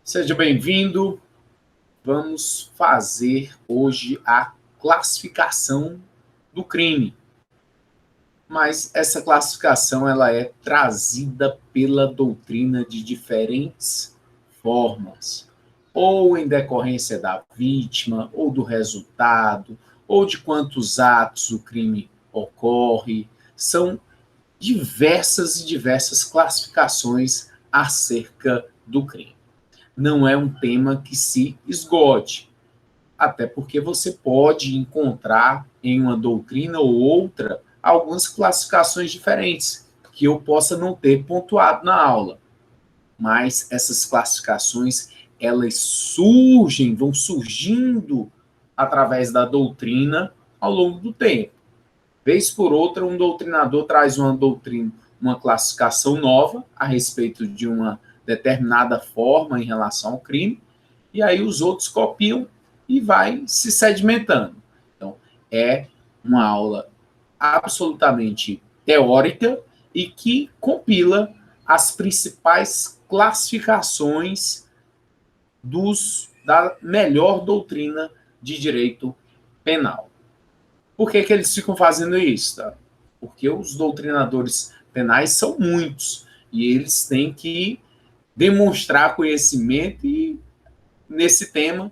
Seja bem-vindo. Vamos fazer hoje a classificação do crime. Mas essa classificação ela é trazida pela doutrina de diferentes formas, ou em decorrência da vítima, ou do resultado, ou de quantos atos o crime ocorre. São diversas classificações acerca do crime. Não é um tema que se esgote, até porque você pode encontrar em uma doutrina ou outra algumas classificações diferentes que eu possa não ter pontuado na aula. Mas essas classificações, elas surgem, vão surgindo através da doutrina ao longo do tempo. Vez por outra, um doutrinador traz uma classificação nova a respeito de uma determinada forma em relação ao crime, e aí os outros copiam e vai se sedimentando. Então, é uma aula absolutamente teórica e que compila as principais classificações da melhor doutrina de direito penal. Por que eles ficam fazendo isso? Tá? Porque os doutrinadores penais são muitos e eles têm que demonstrar conhecimento e, nesse tema,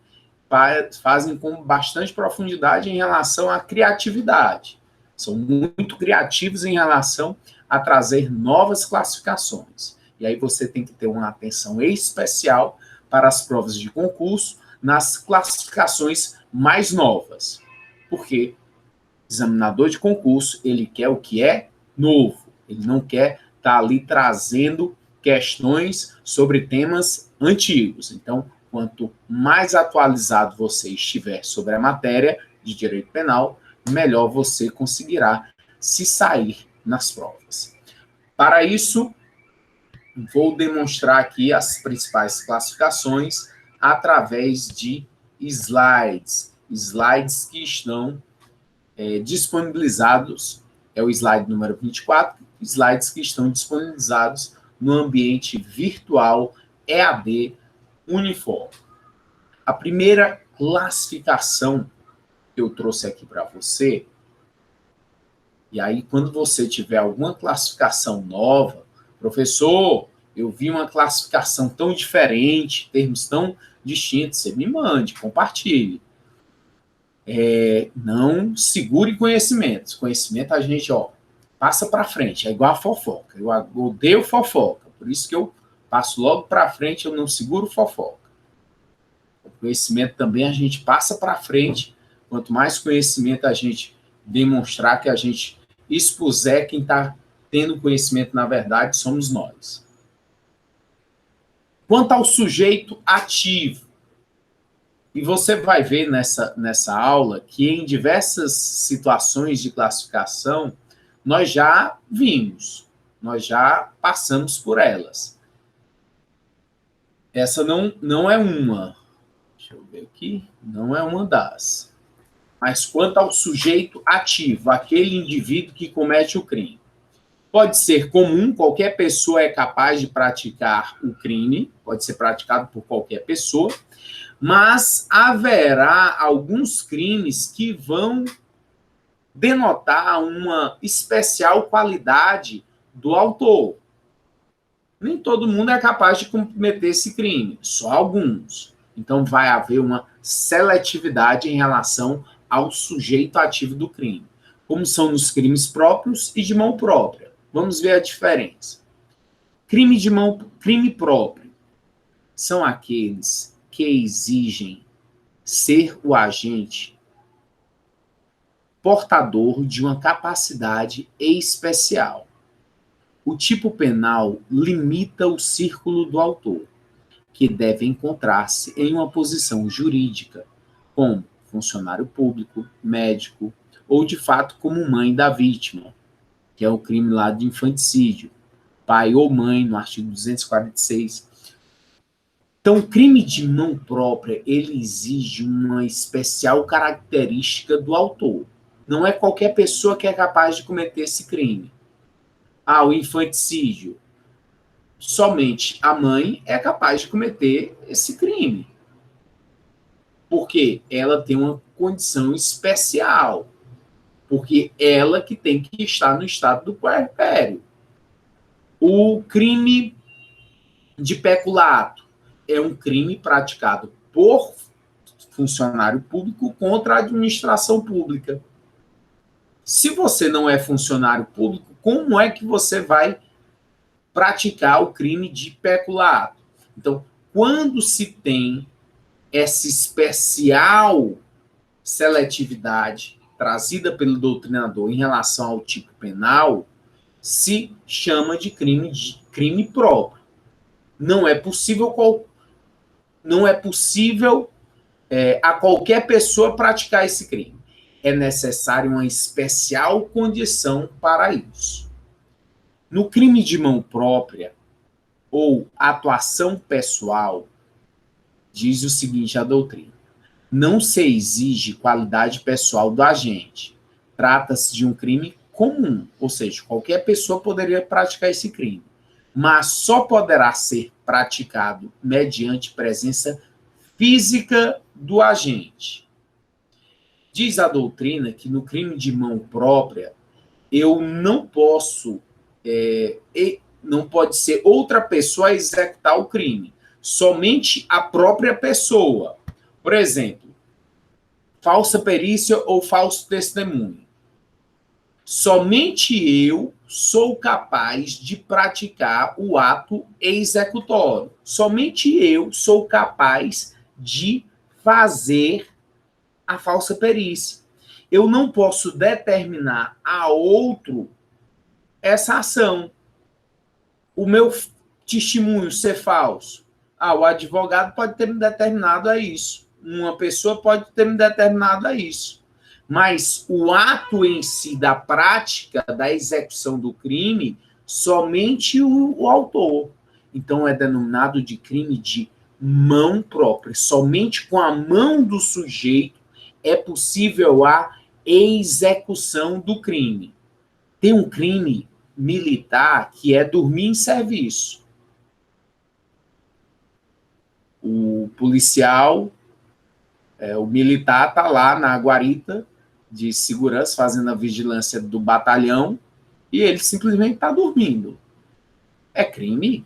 fazem com bastante profundidade em relação à criatividade. São muito criativos em relação a trazer novas classificações. E aí você tem que ter uma atenção especial para as provas de concurso nas classificações mais novas. Porque examinador de concurso, ele quer o que é novo. Ele não quer estar ali trazendo questões sobre temas antigos. Então, quanto mais atualizado você estiver sobre a matéria de direito penal, melhor você conseguirá se sair nas provas. Para isso, vou demonstrar aqui as principais classificações através de slides. Slides que estão disponibilizados, é o slide número 24, slides que estão disponibilizados no ambiente virtual EAD Uniforme. A primeira classificação que eu trouxe aqui para você, e aí quando você tiver alguma classificação nova, professor, eu vi uma classificação tão diferente, termos tão distintos, você me mande, compartilhe. Não segure conhecimentos. Conhecimento a gente, passa para frente. É igual a fofoca. Eu odeio fofoca. Por isso que eu passo logo para frente, eu não seguro fofoca. O conhecimento também a gente passa para frente. Quanto mais conhecimento a gente demonstrar, que a gente expuser, quem está tendo conhecimento, na verdade, somos nós. Quanto ao sujeito ativo, e você vai ver nessa aula que em diversas situações de classificação, nós já vimos, nós já passamos por elas. Essa não é uma. Deixa eu ver aqui. Não é uma das. Mas quanto ao sujeito ativo, aquele indivíduo que comete o crime. Pode ser comum, qualquer pessoa é capaz de praticar o crime, pode ser praticado por qualquer pessoa, mas haverá alguns crimes que vão denotar uma especial qualidade do autor. Nem todo mundo é capaz de cometer esse crime, só alguns. Então vai haver uma seletividade em relação ao sujeito ativo do crime, como são nos crimes próprios e de mão própria. Vamos ver a diferença. Crime próprio são aqueles que exigem ser o agente portador de uma capacidade especial. O tipo penal limita o círculo do autor, que deve encontrar-se em uma posição jurídica, como funcionário público, médico, ou de fato como mãe da vítima, que é o crime lá de infanticídio, pai ou mãe, no artigo 246. Então, o crime de mão própria, ele exige uma especial característica do autor. Não é qualquer pessoa que é capaz de cometer esse crime. O infanticídio. somente a mãe é capaz de cometer esse crime. Porque ela tem uma condição especial. Porque ela que tem que estar no estado do puerpério. O crime de peculato é um crime praticado por funcionário público contra a administração pública. Se você não é funcionário público, como é que você vai praticar o crime de peculato? Então, quando se tem essa especial seletividade trazida pelo doutrinador em relação ao tipo penal, se chama de crime próprio. Não é possível a qualquer pessoa praticar esse crime. É necessário uma especial condição para isso. No crime de mão própria ou atuação pessoal, diz o seguinte a doutrina: não se exige qualidade pessoal do agente. Trata-se de um crime comum, ou seja, qualquer pessoa poderia praticar esse crime, mas só poderá ser praticado mediante presença física do agente. Diz a doutrina que no crime de mão própria, eu não posso, não pode ser outra pessoa a executar o crime, somente a própria pessoa. Por exemplo, falsa perícia ou falso testemunho. Somente eu sou capaz de praticar o ato executório. Somente eu sou capaz de fazer a falsa perícia. Eu não posso determinar a outro essa ação. O meu testemunho ser falso. O advogado pode ter me determinado a isso. Uma pessoa pode ter me determinado a isso. Mas o ato em si da prática, da execução do crime, somente o autor. Então, é denominado de crime de mão própria. Somente com a mão do sujeito é possível a execução do crime. Tem um crime militar que é dormir em serviço. O policial, o militar está lá na guarita de segurança, fazendo a vigilância do batalhão, e ele simplesmente está dormindo. É crime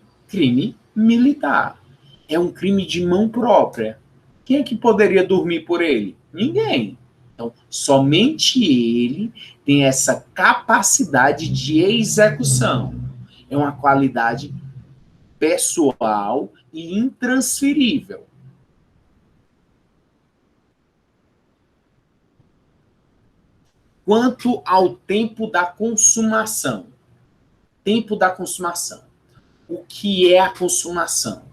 militar. É um crime de mão própria. Quem é que poderia dormir por ele? Ninguém. Então, somente ele tem essa capacidade de execução. É uma qualidade pessoal e intransferível. Quanto ao tempo da consumação. Tempo da consumação. O que é a consumação?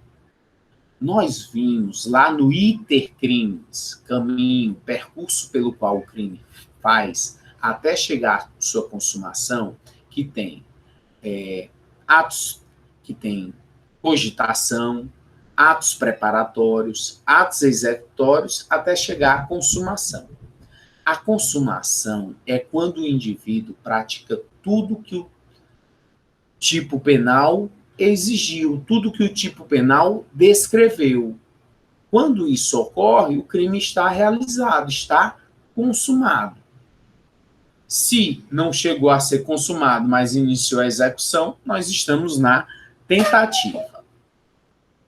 Nós vimos lá no iter crimes, caminho, percurso pelo qual o crime faz, até chegar à sua consumação, que tem atos, que tem cogitação, atos preparatórios, atos executórios, até chegar à consumação. A consumação é quando o indivíduo pratica tudo que o tipo penal exigiu, tudo que o tipo penal descreveu. Quando isso ocorre, o crime está realizado, está consumado. Se não chegou a ser consumado, mas iniciou a execução, nós estamos na tentativa.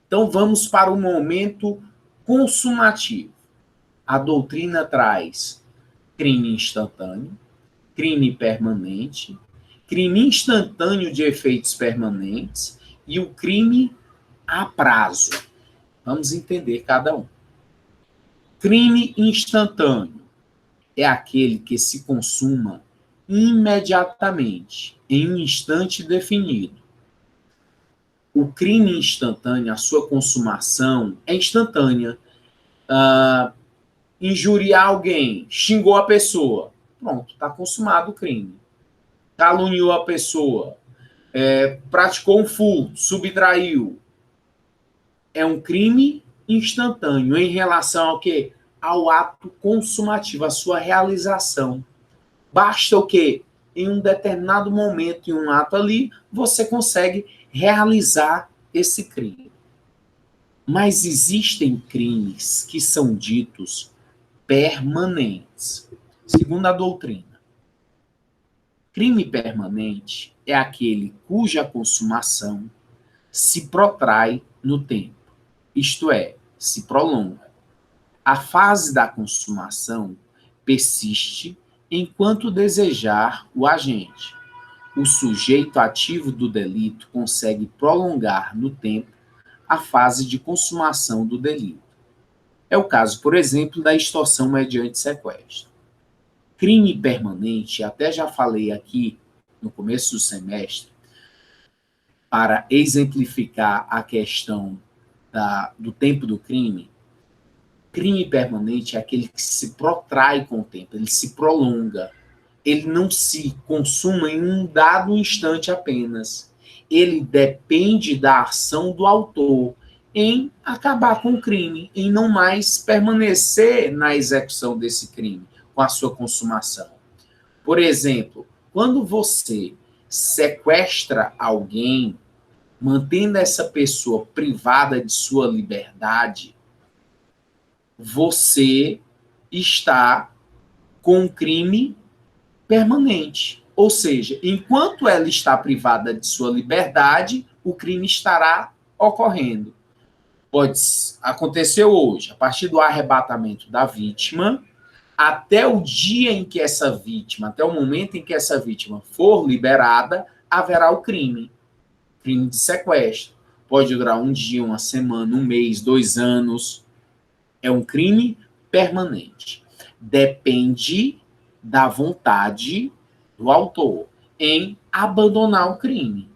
Então, vamos para o momento consumativo. A doutrina traz crime instantâneo, crime permanente, crime instantâneo de efeitos permanentes e o crime a prazo. Vamos entender cada um. Crime instantâneo é aquele que se consuma imediatamente, em um instante definido. O crime instantâneo, a sua consumação é instantânea. Injuriar alguém, xingou a pessoa, pronto, está consumado o crime. Caluniou a pessoa, praticou um furto, subtraiu. É um crime instantâneo em relação ao quê? Ao ato consumativo, a sua realização. Basta o quê? Em um determinado momento, em um ato ali, você consegue realizar esse crime. Mas existem crimes que são ditos permanentes, segundo a doutrina. Crime permanente é aquele cuja consumação se protrai no tempo, isto é, se prolonga. A fase da consumação persiste enquanto desejar o agente. O sujeito ativo do delito consegue prolongar no tempo a fase de consumação do delito. É o caso, por exemplo, da extorsão mediante sequestro. Crime permanente, até já falei aqui no começo do semestre, para exemplificar a questão do tempo do crime. Crime permanente é aquele que se protrai com o tempo, ele se prolonga. Ele não se consuma em um dado instante apenas. Ele depende da ação do autor em acabar com o crime, em não mais permanecer na execução desse crime, com a sua consumação. Por exemplo, quando você sequestra alguém, mantendo essa pessoa privada de sua liberdade, você está com um crime permanente. Ou seja, enquanto ela está privada de sua liberdade, o crime estará ocorrendo. Pode acontecer hoje, a partir do arrebatamento da vítima, até o dia em que essa vítima, até o momento em que essa vítima for liberada, haverá o crime. Crime de sequestro. Pode durar um dia, uma semana, um mês, 2 anos. É um crime permanente. Depende da vontade do autor em abandonar o crime.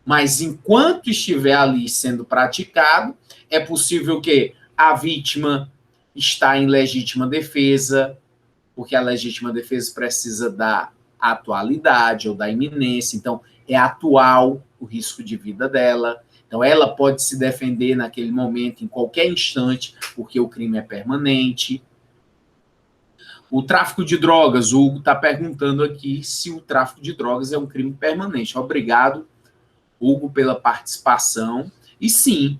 Mas enquanto estiver ali sendo praticado, é possível que a vítima está em legítima defesa, porque a legítima defesa precisa da atualidade ou da iminência, então é atual o risco de vida dela. Então, ela pode se defender naquele momento, em qualquer instante, porque o crime é permanente. O tráfico de drogas, o Hugo está perguntando aqui se o tráfico de drogas é um crime permanente. Obrigado, Hugo, pela participação. E sim,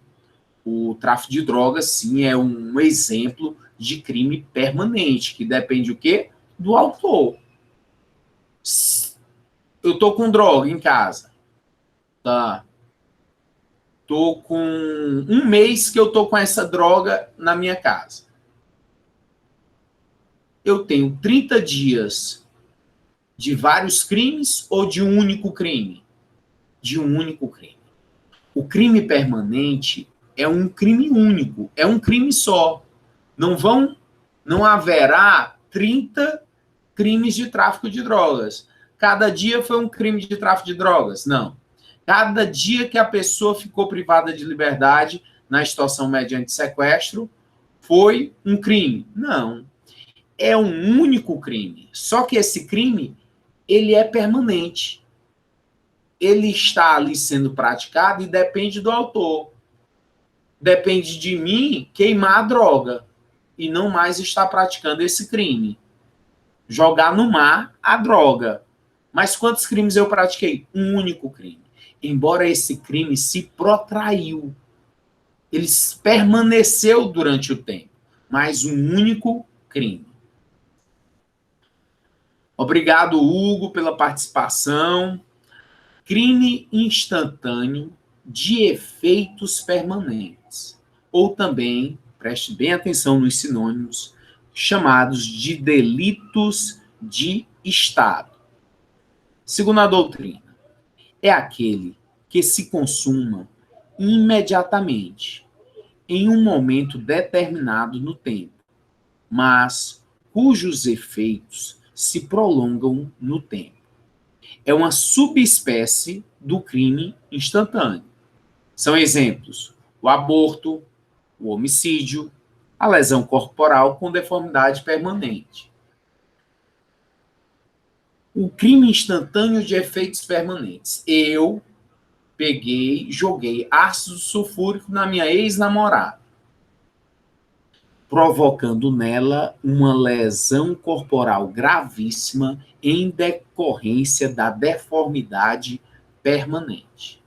o tráfico de drogas, sim, é um exemplo de crime permanente, que depende o quê? Do autor. Eu estou com droga em casa. Tá. Tô com 1 mês que eu tô com essa droga na minha casa. Eu tenho 30 dias de vários crimes ou de um único crime? De um único crime. O crime permanente é um crime único, é um crime só. Não haverá 30 crimes de tráfico de drogas. Cada dia foi um crime de tráfico de drogas? Não. Cada dia que a pessoa ficou privada de liberdade na extorsão mediante sequestro foi um crime? Não. É um único crime. Só que esse crime, ele é permanente. Ele está ali sendo praticado e depende do autor. Depende de mim queimar a droga e não mais estar praticando esse crime. Jogar no mar a droga. Mas quantos crimes eu pratiquei? Um único crime. Embora esse crime se protraiu, ele permaneceu durante o tempo, mas um único crime. Obrigado, Hugo, pela participação. Crime instantâneo de efeitos permanentes, ou também, preste bem atenção nos sinônimos, chamados de delitos de Estado. Segundo a doutrina, é aquele que se consuma imediatamente, em um momento determinado no tempo, mas cujos efeitos se prolongam no tempo. É uma subespécie do crime instantâneo. São exemplos: o aborto, o homicídio, a lesão corporal com deformidade permanente. O crime instantâneo de efeitos permanentes. Eu joguei ácido sulfúrico na minha ex-namorada, provocando nela uma lesão corporal gravíssima em decorrência da deformidade permanente.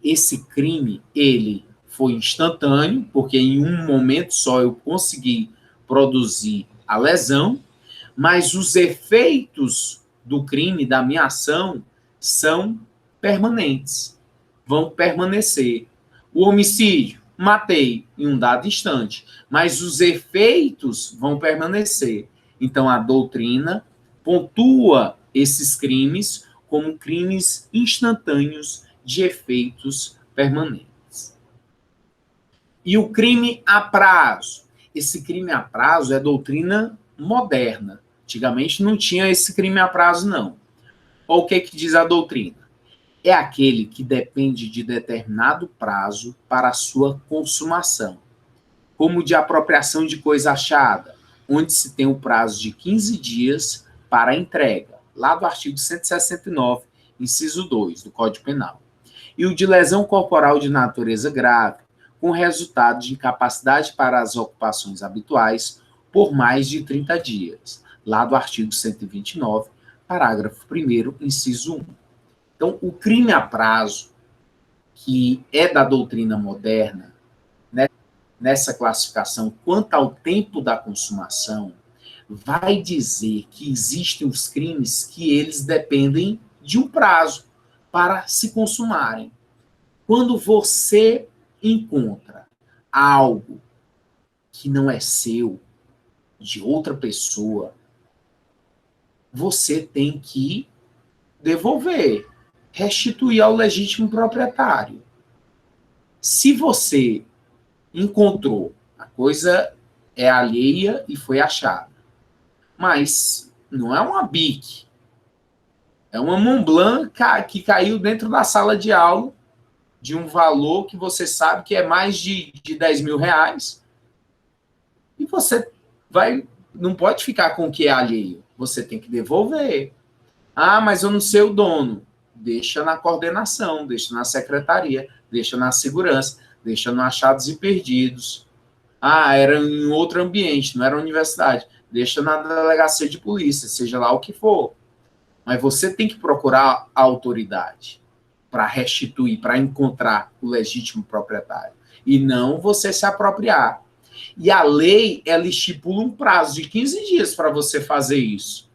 esse crime, ele foi instantâneo, porque em um momento só eu consegui produzir a lesão, mas os efeitos do crime, da minha ação, são permanentes, vão permanecer. O homicídio, matei em um dado instante, mas os efeitos vão permanecer. Então, a doutrina pontua esses crimes como crimes instantâneos de efeitos permanentes. E o crime a prazo? Esse crime a prazo é doutrina moderna. Antigamente não tinha esse crime a prazo, não. Olha o que diz a doutrina. É aquele que depende de determinado prazo para a sua consumação, como de apropriação de coisa achada, onde se tem o prazo de 15 dias para a entrega, lá do artigo 169, inciso 2 do Código Penal. E o de lesão corporal de natureza grave, com resultado de incapacidade para as ocupações habituais por mais de 30 dias, lá do artigo 129, parágrafo 1º, inciso 1. Então, o crime a prazo, que é da doutrina moderna, né, nessa classificação, quanto ao tempo da consumação, vai dizer que existem os crimes que eles dependem de um prazo para se consumarem. Quando você encontra algo que não é seu, de outra pessoa, você tem que devolver, restituir ao legítimo proprietário. Se você encontrou, a coisa é alheia e foi achada, mas não é uma Bic, é uma Montblanc que caiu dentro da sala de aula de um valor que você sabe que é mais de 10 mil reais, e você não pode ficar com o que é alheio, você tem que devolver. Ah, mas eu não sei o dono. Deixa na coordenação, deixa na secretaria, deixa na segurança, deixa no achados e perdidos. Ah, era em outro ambiente, não era universidade. Deixa na delegacia de polícia, seja lá o que for. Mas você tem que procurar a autoridade para restituir, para encontrar o legítimo proprietário. E não você se apropriar. E a lei, ela estipula um prazo de 15 dias para você fazer isso.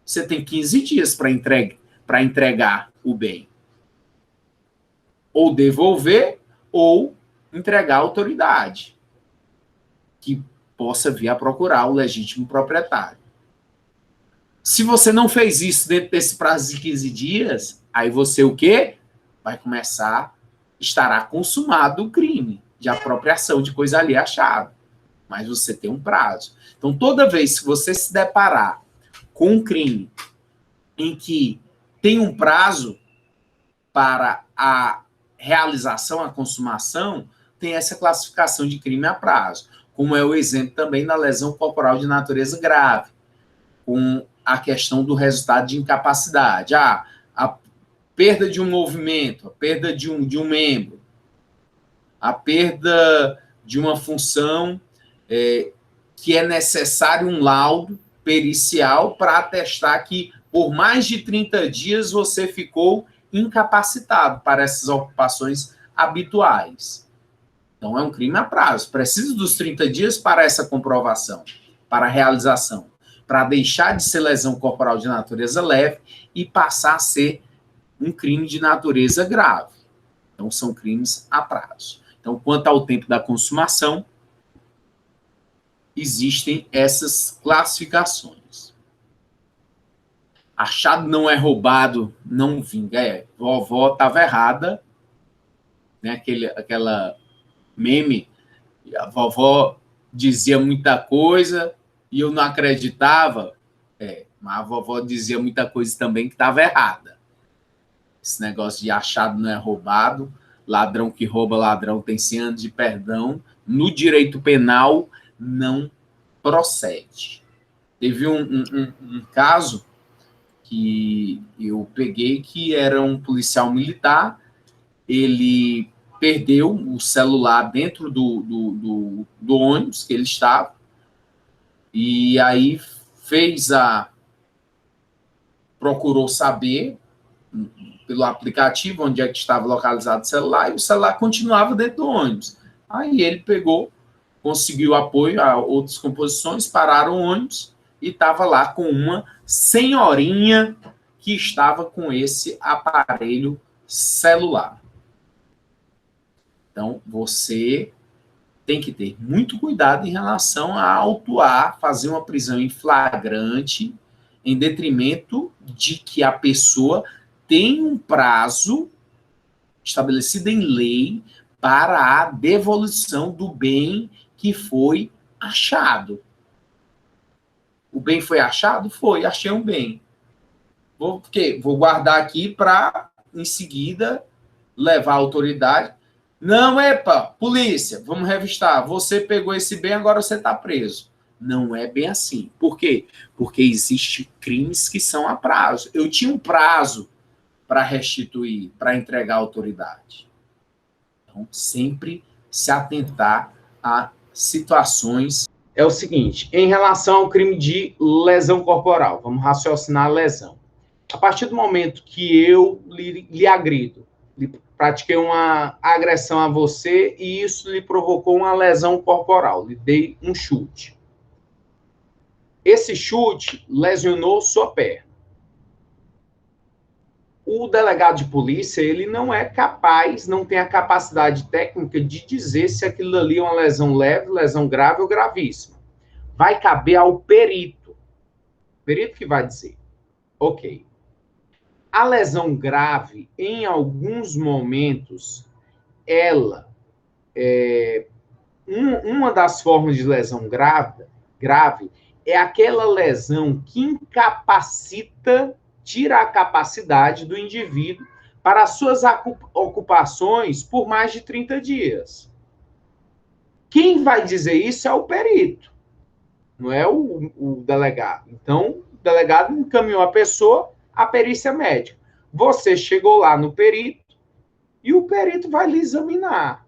Você tem 15 dias para entregar o bem. Ou devolver, ou entregar à autoridade, que possa vir a procurar o legítimo proprietário. Se você não fez isso dentro desse prazo de 15 dias, aí você o quê? Vai começar, estará consumado o crime de apropriação de coisa ali achada. Mas você tem um prazo. Então, toda vez que você se deparar com um crime em que tem um prazo para a realização, a consumação, tem essa classificação de crime a prazo, como é o exemplo também da lesão corporal de natureza grave, com a questão do resultado de incapacidade. A perda de um movimento, a perda de um membro, a perda de uma função que é necessário um laudo pericial para atestar que por mais de 30 dias você ficou incapacitado para essas ocupações habituais. Então, é um crime a prazo. Precisa dos 30 dias para essa comprovação, para a realização, para deixar de ser lesão corporal de natureza leve e passar a ser um crime de natureza grave. Então, são crimes a prazo. Então, quanto ao tempo da consumação, existem essas classificações. Achado não é roubado, não vinga. Vovó estava errada, né? Aquela meme, a vovó dizia muita coisa e eu não acreditava. Mas a vovó dizia muita coisa também que estava errada. Esse negócio de achado não é roubado, ladrão que rouba ladrão tem 100 anos de perdão, no direito penal não procede. Teve um caso que eu peguei, que era um policial militar, ele perdeu o celular dentro do ônibus que ele estava, e aí procurou saber pelo aplicativo onde é que estava localizado o celular, e o celular continuava dentro do ônibus. Aí ele pegou, conseguiu apoio a outras composições, pararam o ônibus e estava lá com uma senhorinha que estava com esse aparelho celular. Então, você tem que ter muito cuidado em relação a autuar, fazer uma prisão em flagrante, em detrimento de que a pessoa tem um prazo estabelecido em lei para a devolução do bem que foi achado. O bem foi achado? Foi, achei um bem. Vou guardar aqui para, em seguida, levar a autoridade. Não, epa, polícia, vamos revistar. Você pegou esse bem, agora você está preso. Não é bem assim. Por quê? Porque existem crimes que são a prazo. Eu tinha um prazo para restituir, para entregar à autoridade. Então, sempre se atentar a situações. É o seguinte, em relação ao crime de lesão corporal, vamos raciocinar a lesão. A partir do momento que eu lhe agrido, pratiquei uma agressão a você e isso lhe provocou uma lesão corporal, lhe dei um chute. Esse chute lesionou sua perna. O delegado de polícia, ele não é capaz, não tem a capacidade técnica de dizer se aquilo ali é uma lesão leve, lesão grave ou gravíssima. Vai caber ao perito. O perito que vai dizer. Ok. A lesão grave, em alguns momentos, ela uma das formas de lesão grave é aquela lesão que incapacita, tira a capacidade do indivíduo para as suas ocupações por mais de 30 dias. Quem vai dizer isso é o perito, não é o delegado. Então, o delegado encaminhou a pessoa à perícia médica. Você chegou lá no perito e o perito vai lhe examinar.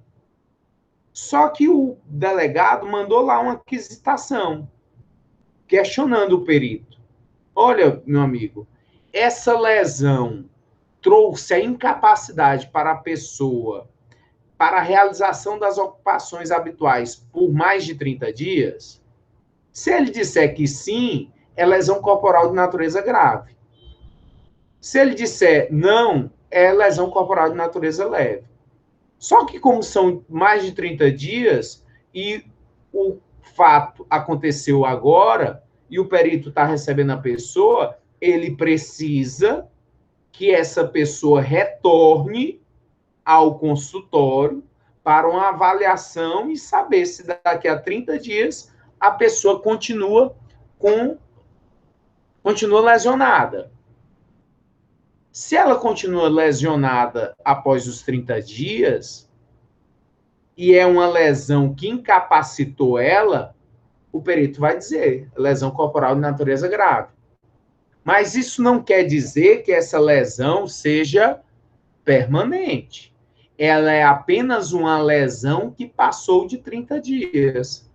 Só que o delegado mandou lá uma quisitação, questionando o perito. Olha, meu amigo, essa lesão trouxe a incapacidade para a pessoa para a realização das ocupações habituais por mais de 30 dias? Se ele disser que sim, é lesão corporal de natureza grave. Se ele disser não, é lesão corporal de natureza leve. Só que como são mais de 30 dias e o fato aconteceu agora e o perito está recebendo a pessoa, ele precisa que essa pessoa retorne ao consultório para uma avaliação e saber se daqui a 30 dias a pessoa continua lesionada. Se ela continua lesionada após os 30 dias, e é uma lesão que incapacitou ela, o perito vai dizer, lesão corporal de natureza grave. Mas isso não quer dizer que essa lesão seja permanente. Ela é apenas uma lesão que passou de 30 dias.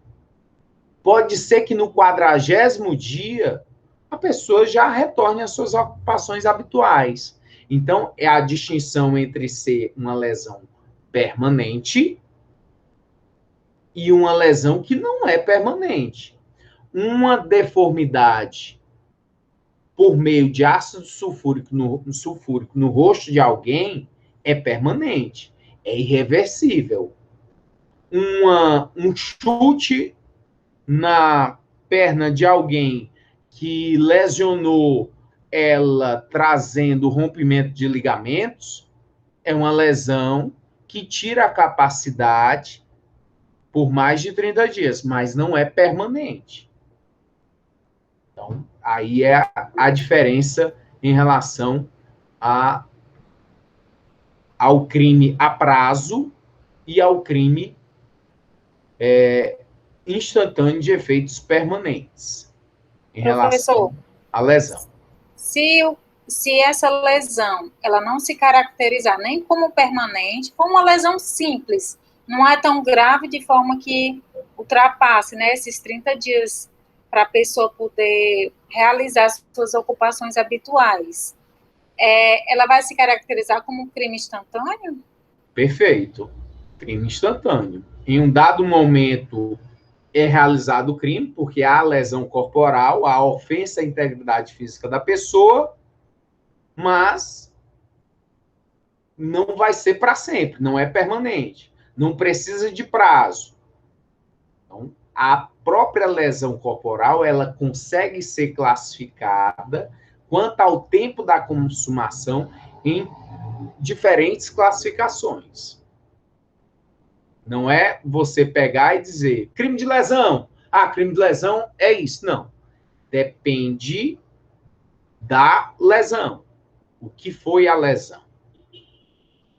Pode ser que no 40º dia a pessoa já retorne às suas ocupações habituais. Então, é a distinção entre ser uma lesão permanente e uma lesão que não é permanente. Uma deformidade por meio de ácido sulfúrico no rosto de alguém é permanente, é irreversível. Um chute na perna de alguém que lesionou ela trazendo rompimento de ligamentos é uma lesão que tira a capacidade por mais de 30 dias, mas não é permanente. Então, aí é a diferença em relação ao crime a prazo e ao crime instantâneo de efeitos permanentes em relação à lesão. Se essa lesão ela não se caracterizar nem como permanente, como uma lesão simples, não é tão grave de forma que ultrapasse, né, esses 30 dias para a pessoa poder realizar suas ocupações habituais. ela vai se caracterizar como crime instantâneo? Perfeito. Crime instantâneo. Em um dado momento é realizado o crime, porque há lesão corporal, há ofensa à integridade física da pessoa, mas não vai ser para sempre, não é permanente, não precisa de prazo. Então, a própria lesão corporal, ela consegue ser classificada quanto ao tempo da consumação em diferentes classificações. Não é você pegar e dizer, crime de lesão. Ah, crime de lesão é isso. Não. Depende da lesão. O que foi a lesão?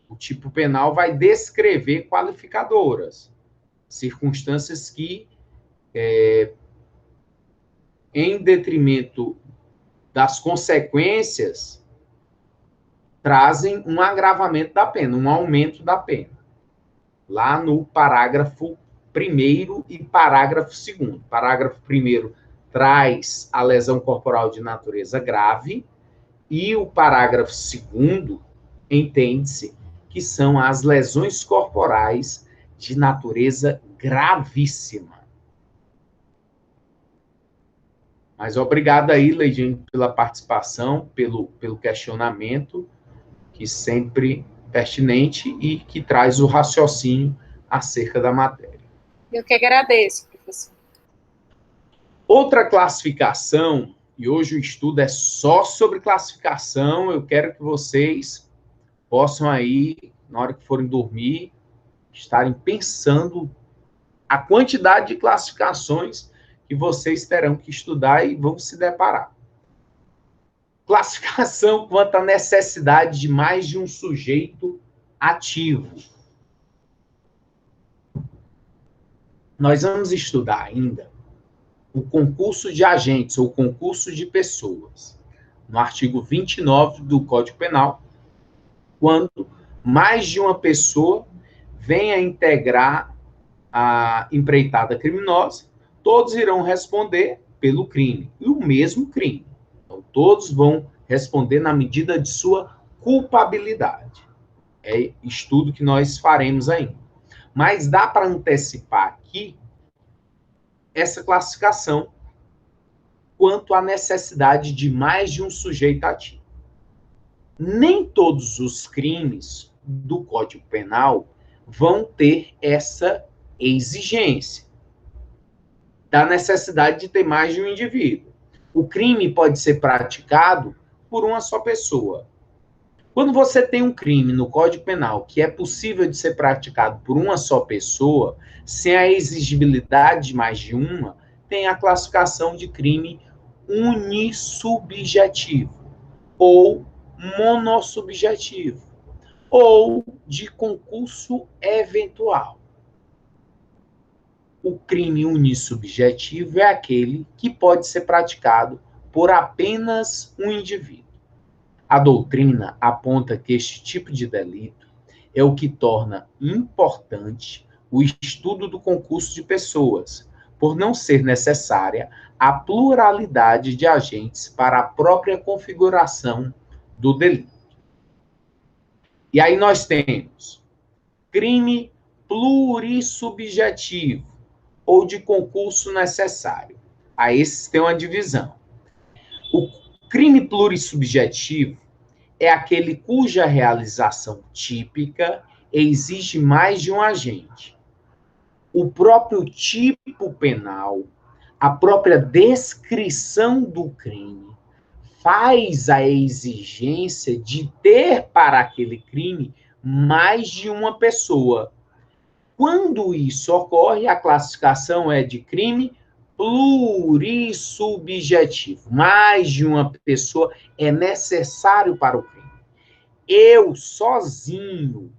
O tipo penal vai descrever qualificadoras, circunstâncias que, em detrimento das consequências, trazem um agravamento da pena, um aumento da pena. Lá no parágrafo 1º e parágrafo 2º. Parágrafo 1º traz a lesão corporal de natureza grave e o parágrafo 2º entende-se que são as lesões corporais de natureza gravíssima. Mas obrigado aí, Leidiane, pela participação, pelo questionamento, que sempre pertinente e que traz o raciocínio acerca da matéria. Eu que agradeço, professor. Outra classificação, e hoje o estudo é só sobre classificação, eu quero que vocês possam aí, na hora que forem dormir, estarem pensando a quantidade de classificações que vocês terão que estudar e vão se deparar. Classificação quanto à necessidade de mais de um sujeito ativo. Nós vamos estudar ainda o concurso de agentes ou concurso de pessoas, no artigo 29 do Código Penal, quando mais de uma pessoa venha integrar a empreitada criminosa, todos irão responder pelo crime, e o mesmo crime. Então, todos vão responder na medida de sua culpabilidade. É estudo que nós faremos ainda. Mas dá para antecipar aqui essa classificação quanto à necessidade de mais de um sujeito ativo. Nem todos os crimes do Código Penal vão ter essa exigência da necessidade de ter mais de um indivíduo. O crime pode ser praticado por uma só pessoa. Quando você tem um crime no Código Penal que é possível de ser praticado por uma só pessoa, sem a exigibilidade de mais de uma, tem a classificação de crime unissubjetivo, ou monossubjetivo, ou de concurso eventual. O crime unissubjetivo é aquele que pode ser praticado por apenas um indivíduo. A doutrina aponta que este tipo de delito é o que torna importante o estudo do concurso de pessoas, por não ser necessária a pluralidade de agentes para a própria configuração do delito. E aí nós temos crime plurissubjetivo ou de concurso necessário. A esses tem uma divisão. O crime plurissubjetivo é aquele cuja realização típica exige mais de um agente. O próprio tipo penal, a própria descrição do crime, faz a exigência de ter para aquele crime mais de uma pessoa. Quando isso ocorre, a classificação é de crime plurissubjetivo. Mais de uma pessoa é necessário para o crime. Eu, sozinho,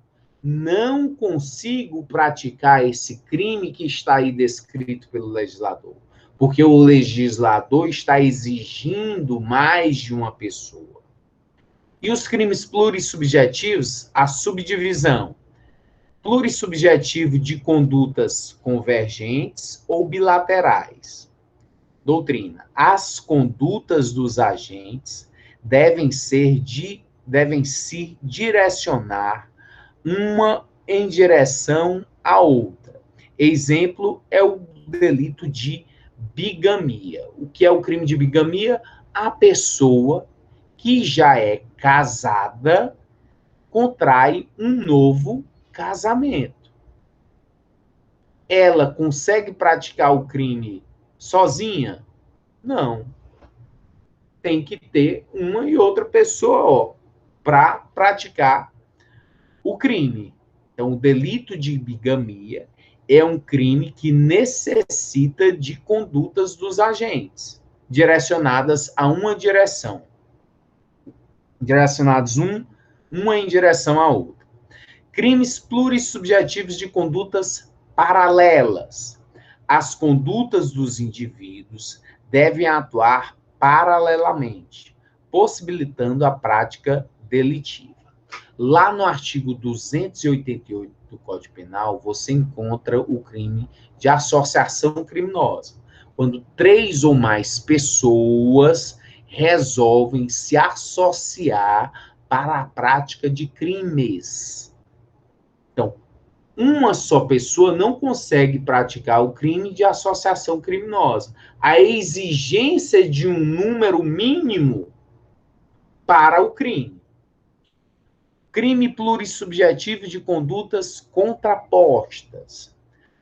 não consigo praticar esse crime que está aí descrito pelo legislador, porque o legislador está exigindo mais de uma pessoa. E os crimes plurissubjetivos, a subdivisão. Plurissubjetivo de condutas convergentes ou bilaterais. Doutrina. As condutas dos agentes devem ser de devem se direcionar uma em direção à outra. Exemplo é o delito de bigamia. O que é o crime de bigamia? A pessoa que já é casada contrai um novo casamento. Ela consegue praticar o crime sozinha? Não. Tem que ter uma e outra pessoa para praticar o crime. Então, o delito de bigamia é um crime que necessita de condutas dos agentes, direcionadas a uma direção. Direcionados uma em direção à outra. Crimes plurissubjetivos de condutas paralelas. As condutas dos indivíduos devem atuar paralelamente, possibilitando a prática delitiva. Lá no artigo 288 do Código Penal, você encontra o crime de associação criminosa, quando 3 ou mais pessoas resolvem se associar para a prática de crimes. Então, uma só pessoa não consegue praticar o crime de associação criminosa. A exigência de um número mínimo para o crime. Crime plurissubjetivo de condutas contrapostas.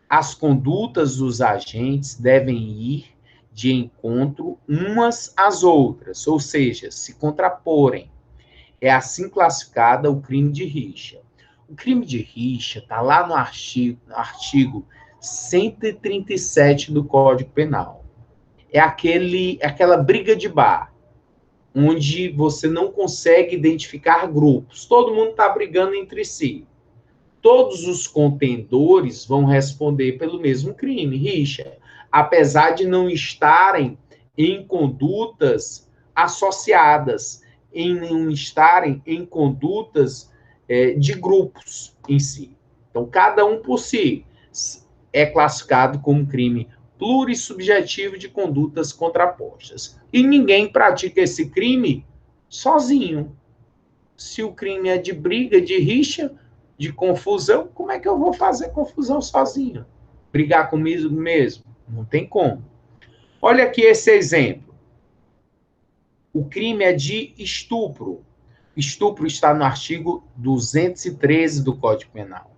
As condutas dos agentes devem ir de encontro umas às outras, ou seja, se contraporem. É assim classificada o crime de rixa. O crime de rixa está lá no artigo 137 do Código Penal. É aquela briga de bar, onde você não consegue identificar grupos. Todo mundo está brigando entre si. Todos os contendores vão responder pelo mesmo crime, rixa, apesar de não estarem em condutas associadas, em não estarem em condutas de grupos em si. Então, cada um por si é classificado como crime plurissubjetivo de condutas contrapostas. E ninguém pratica esse crime sozinho. Se o crime é de briga, de rixa, de confusão, como é que eu vou fazer confusão sozinho? Brigar comigo mesmo? Não tem como. Olha aqui esse exemplo. O crime é de estupro. Estupro está no artigo 213 do Código Penal.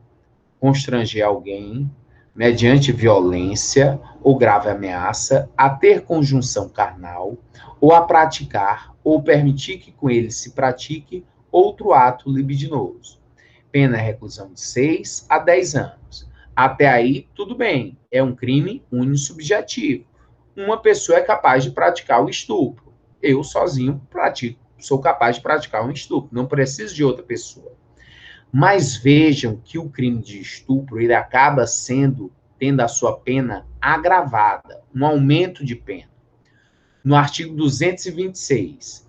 Constranger alguém, mediante violência ou grave ameaça, a ter conjunção carnal, ou a praticar, ou permitir que com ele se pratique outro ato libidinoso. Pena é reclusão de 6 a 10 anos. Até aí, tudo bem. É um crime unissubjetivo. Uma pessoa é capaz de praticar o estupro. Eu, sozinho, sou capaz de praticar um estupro. Não preciso de outra pessoa. Mas vejam que o crime de estupro, ele acaba tendo a sua pena agravada. Um aumento de pena. No artigo 226,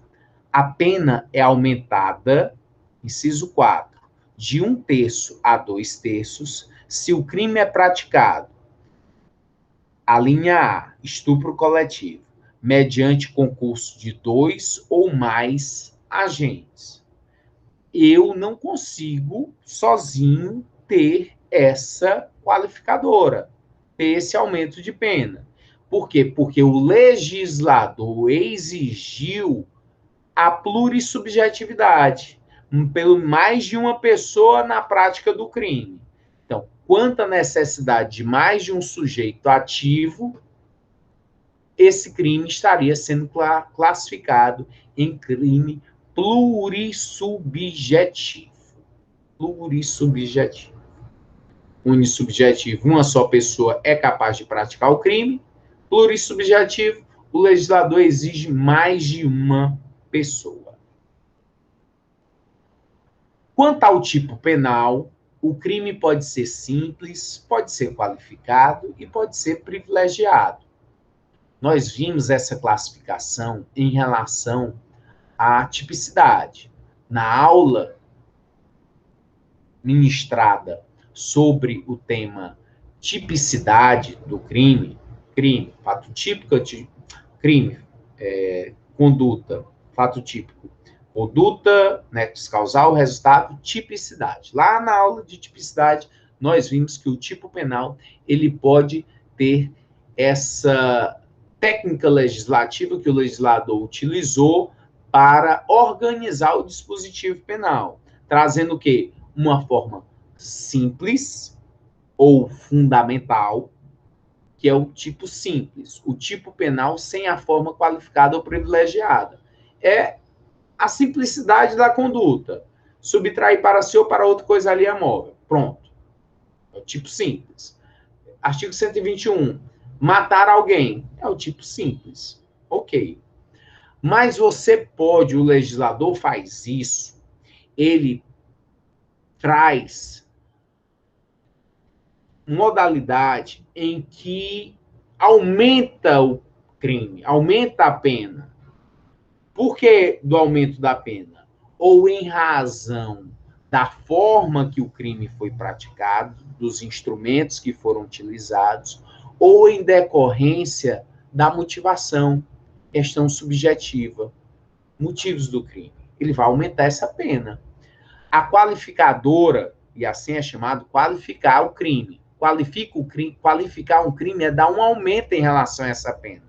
a pena é aumentada, inciso 4, de 1/3 a 2/3, se o crime é praticado, a linha A, estupro coletivo, mediante concurso de 2 ou mais agentes. Eu não consigo, sozinho, ter essa qualificadora, ter esse aumento de pena. Por quê? Porque o legislador exigiu a plurissubjetividade, pelo mais de uma pessoa na prática do crime. Então, quanto à necessidade de mais de um sujeito ativo, esse crime estaria sendo classificado em crime plurissubjetivo. Plurissubjetivo. Unissubjetivo, uma só pessoa é capaz de praticar o crime. Plurissubjetivo, o legislador exige mais de uma pessoa. Quanto ao tipo penal, o crime pode ser simples, pode ser qualificado e pode ser privilegiado. Nós vimos essa classificação em relação à tipicidade. Na aula ministrada sobre o tema tipicidade do crime, fato típico, crime, conduta, fato típico, Conduta, nexo causal, resultado, tipicidade. Lá na aula de tipicidade, nós vimos que o tipo penal, ele pode ter essa técnica legislativa que o legislador utilizou para organizar o dispositivo penal, trazendo o quê? Uma forma simples ou fundamental, que é o tipo simples, o tipo penal sem a forma qualificada ou privilegiada. É a simplicidade da conduta. Subtrair para si ou para outra coisa ali é móvel. Pronto. É o tipo simples. Artigo 121. Matar alguém. É o tipo simples. Ok. Mas você pode, o legislador faz isso, ele traz modalidade em que aumenta o crime, aumenta a pena. Por que do aumento da pena? Ou em razão da forma que o crime foi praticado, dos instrumentos que foram utilizados, ou em decorrência da motivação, questão subjetiva, motivos do crime. Ele vai aumentar essa pena. A qualificadora, e assim é chamado, qualificar o crime. Qualificar um crime é dar um aumento em relação a essa pena.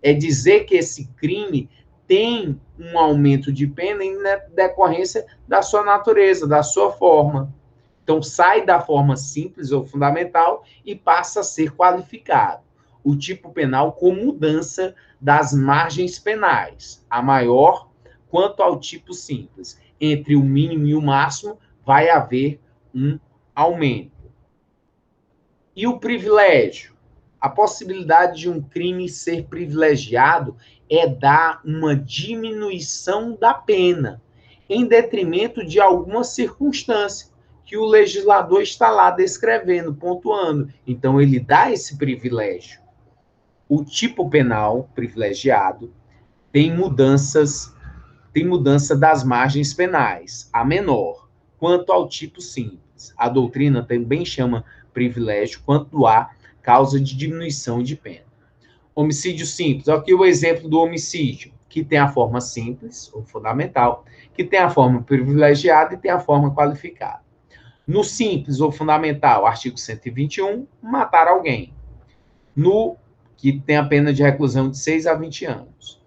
É dizer que esse crime tem um aumento de pena em decorrência da sua natureza, da sua forma. Então, sai da forma simples ou fundamental e passa a ser qualificado. O tipo penal com mudança das margens penais, a maior quanto ao tipo simples. Entre o mínimo e o máximo, vai haver um aumento. E o privilégio? A possibilidade de um crime ser privilegiado é dar uma diminuição da pena, em detrimento de alguma circunstância que o legislador está lá descrevendo, pontuando. Então, ele dá esse privilégio. O tipo penal privilegiado tem mudança das margens penais, a menor, quanto ao tipo simples. A doutrina também chama privilégio quanto há causa de diminuição de pena. Homicídio simples. Aqui o exemplo do homicídio, que tem a forma simples, ou fundamental, que tem a forma privilegiada e tem a forma qualificada. No simples ou fundamental, artigo 121, matar alguém. No que tem a pena de reclusão de 6 a 20 anos.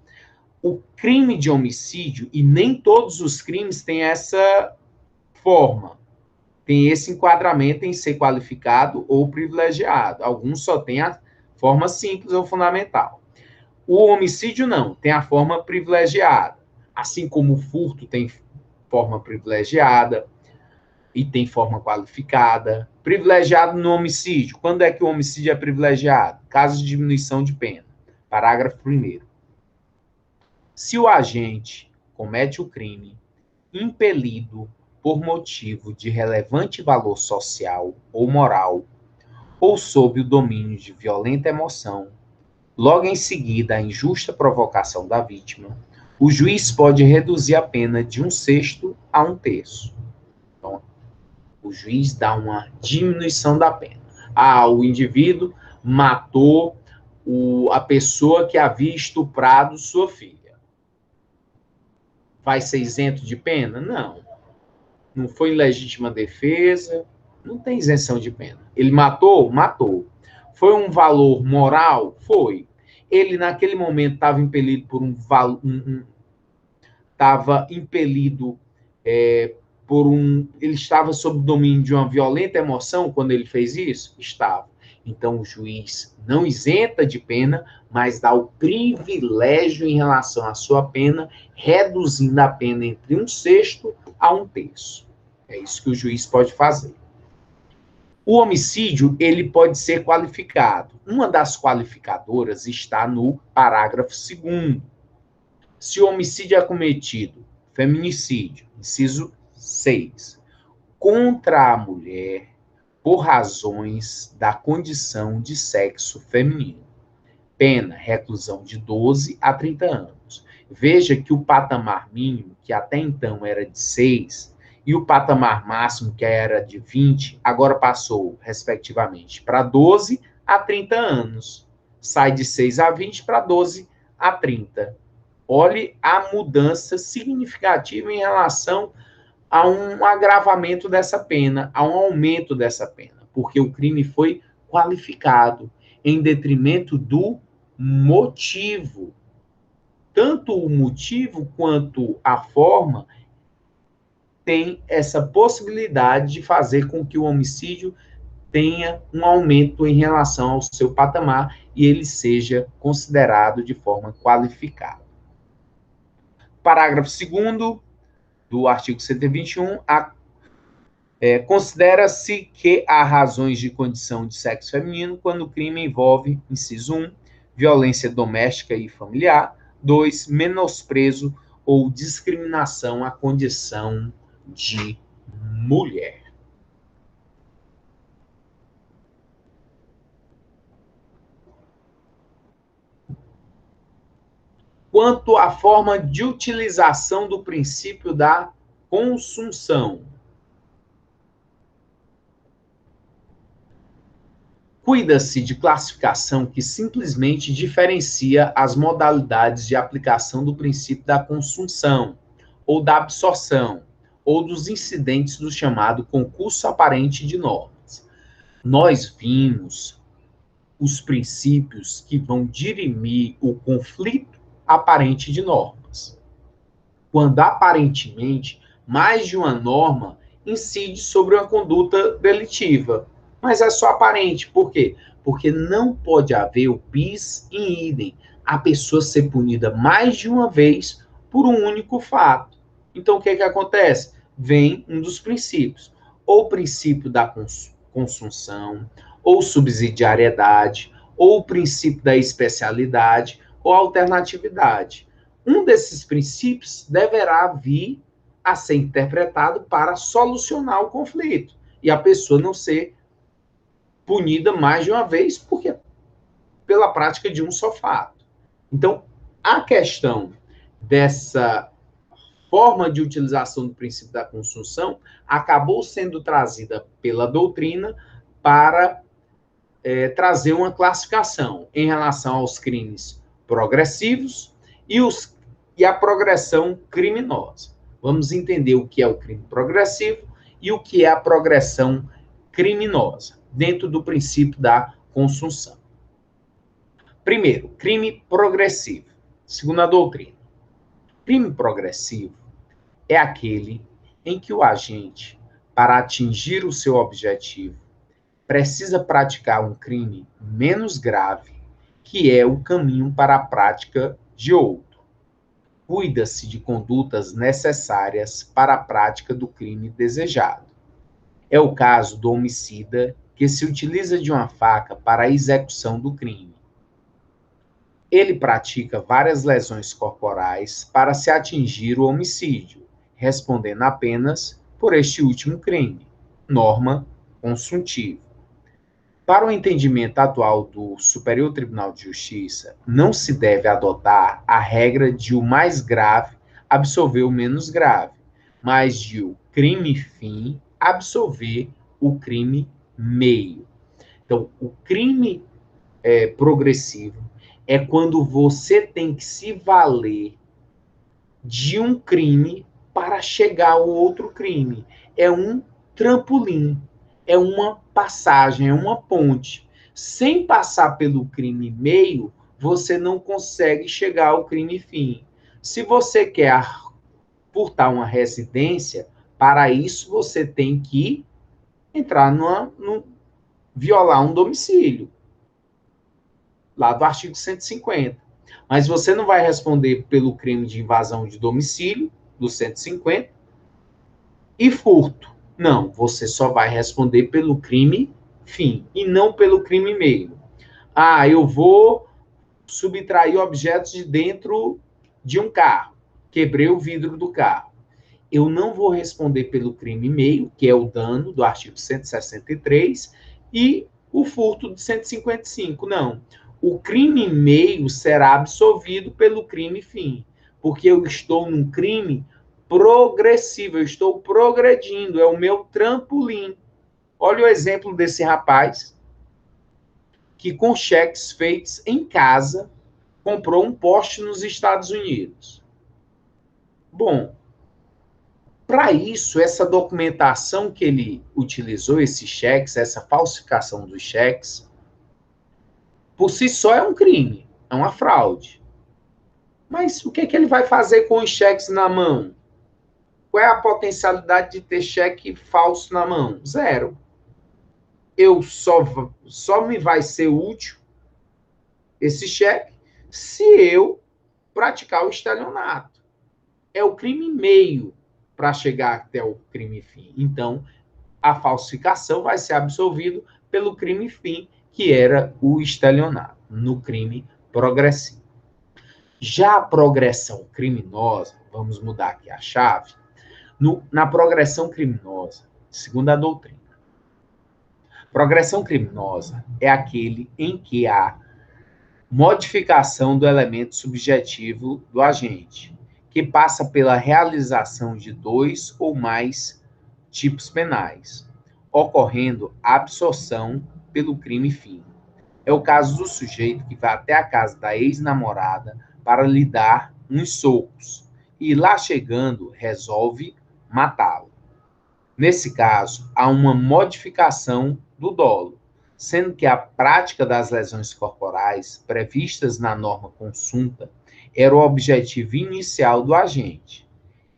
O crime de homicídio, e nem todos os crimes têm essa forma, tem esse enquadramento em ser qualificado ou privilegiado. Alguns só têm a forma simples ou fundamental. O homicídio não, tem a forma privilegiada. Assim como o furto tem forma privilegiada e tem forma qualificada. Privilegiado no homicídio. Quando é que o homicídio é privilegiado? Caso de diminuição de pena. Parágrafo 1º. Se o agente comete o crime impelido por motivo de relevante valor social ou moral, ou sob o domínio de violenta emoção, logo em seguida a injusta provocação da vítima, o juiz pode reduzir a pena de 1/6 a 1/3. Então, o juiz dá uma diminuição da pena. O indivíduo matou a pessoa que havia estuprado sua filha. Vai ser isento de pena? Não. Não foi em legítima defesa, não tem isenção de pena. Ele matou? Matou. Foi um valor moral? Foi. Ele, naquele momento, estava impelido por estava impelido ele estava sob o domínio de uma violenta emoção quando ele fez isso? Estava. Então, o juiz não isenta de pena, mas dá o privilégio em relação à sua pena, reduzindo a pena entre 1/6 a 1/3. É isso que o juiz pode fazer. O homicídio, ele pode ser qualificado. Uma das qualificadoras está no parágrafo 2º. Se o homicídio é cometido, feminicídio, inciso 6, contra a mulher por razões da condição de sexo feminino. Pena, reclusão de 12 a 30 anos. Veja que o patamar mínimo, que até então era de 6, e o patamar máximo, que era de 20, agora passou, respectivamente, para 12 a 30 anos. Sai de 6 a 20 para 12 a 30. Olhe a mudança significativa em relação a um agravamento dessa pena, a um aumento dessa pena, porque o crime foi qualificado em detrimento do motivo. Tanto o motivo quanto a forma tem essa possibilidade de fazer com que o homicídio tenha um aumento em relação ao seu patamar e ele seja considerado de forma qualificada. Parágrafo 2º do artigo 121, considera-se que há razões de condição de sexo feminino quando o crime envolve, inciso 1, violência doméstica e familiar, 2, menosprezo ou discriminação à condição de mulher. Quanto à forma de utilização do princípio da consunção, cuida-se de classificação que simplesmente diferencia as modalidades de aplicação do princípio da consunção, ou da absorção, ou dos incidentes do chamado concurso aparente de normas. Nós vimos os princípios que vão dirimir o conflito aparente de normas. Quando aparentemente mais de uma norma incide sobre uma conduta delitiva, mas é só aparente. Por quê? Porque não pode haver o bis in idem, a pessoa ser punida mais de uma vez por um único fato. Então, o que acontece? Vem um dos princípios, ou o princípio da consunção, ou subsidiariedade, ou o princípio da especialidade, ou alternatividade. Um desses princípios deverá vir a ser interpretado para solucionar o conflito e a pessoa não ser punida mais de uma vez porque pela prática de um só fato. Então, a questão dessa forma de utilização do princípio da consunção acabou sendo trazida pela doutrina para trazer uma classificação em relação aos crimes progressivos e a progressão criminosa. Vamos entender o que é o crime progressivo e o que é a progressão criminosa, dentro do princípio da consunção. Primeiro, crime progressivo. Segundo a doutrina, crime progressivo é aquele em que o agente, para atingir o seu objetivo, precisa praticar um crime menos grave, que é o caminho para a prática de outro. Cuida-se de condutas necessárias para a prática do crime desejado. É o caso do homicida que se utiliza de uma faca para a execução do crime. Ele pratica várias lesões corporais para se atingir o homicídio, respondendo apenas por este último crime, norma consuntiva. Para o entendimento atual do Superior Tribunal de Justiça, não se deve adotar a regra de o mais grave absolver o menos grave, mas de o crime fim absolver o crime meio. Então, o crime progressivo é quando você tem que se valer de um crime para chegar ao outro crime. É um trampolim, é uma passagem, é uma ponte. Sem passar pelo crime meio, você não consegue chegar ao crime fim. Se você quer furtar uma residência, para isso você tem que entrar violar um domicílio, lá do artigo 150. Mas você não vai responder pelo crime de invasão de domicílio, do 150, e furto. Não, você só vai responder pelo crime fim, e não pelo crime meio. Ah, eu vou subtrair objetos de dentro de um carro. Quebrei o vidro do carro. Eu não vou responder pelo crime meio, que é o dano do artigo 163, e o furto de 155. Não. O crime meio será absolvido pelo crime fim, porque eu estou num crime progressivo, eu estou progredindo, é o meu trampolim. Olha o exemplo desse rapaz que com cheques feitos em casa comprou um Porsche nos Estados Unidos. Bom, para isso, essa documentação que ele utilizou, esses cheques, essa falsificação dos cheques, por si só é um crime, é uma fraude. Mas o que ele vai fazer com os cheques na mão? Qual é a potencialidade de ter cheque falso na mão? Zero. Só me vai ser útil esse cheque se eu praticar o estelionato. É o crime meio para chegar até o crime fim. Então, a falsificação vai ser absolvido pelo crime fim, que era o estelionato, no crime progressivo. Já a progressão criminosa, vamos mudar aqui a chave, na progressão criminosa, segundo a doutrina, progressão criminosa é aquele em que há modificação do elemento subjetivo do agente, que passa pela realização de 2 ou mais tipos penais, ocorrendo absorção pelo crime fim. É o caso do sujeito que vai até a casa da ex-namorada para lhe dar uns socos e, lá chegando, resolve matá-lo. Nesse caso, há uma modificação do dolo, sendo que a prática das lesões corporais previstas na norma consunta era o objetivo inicial do agente.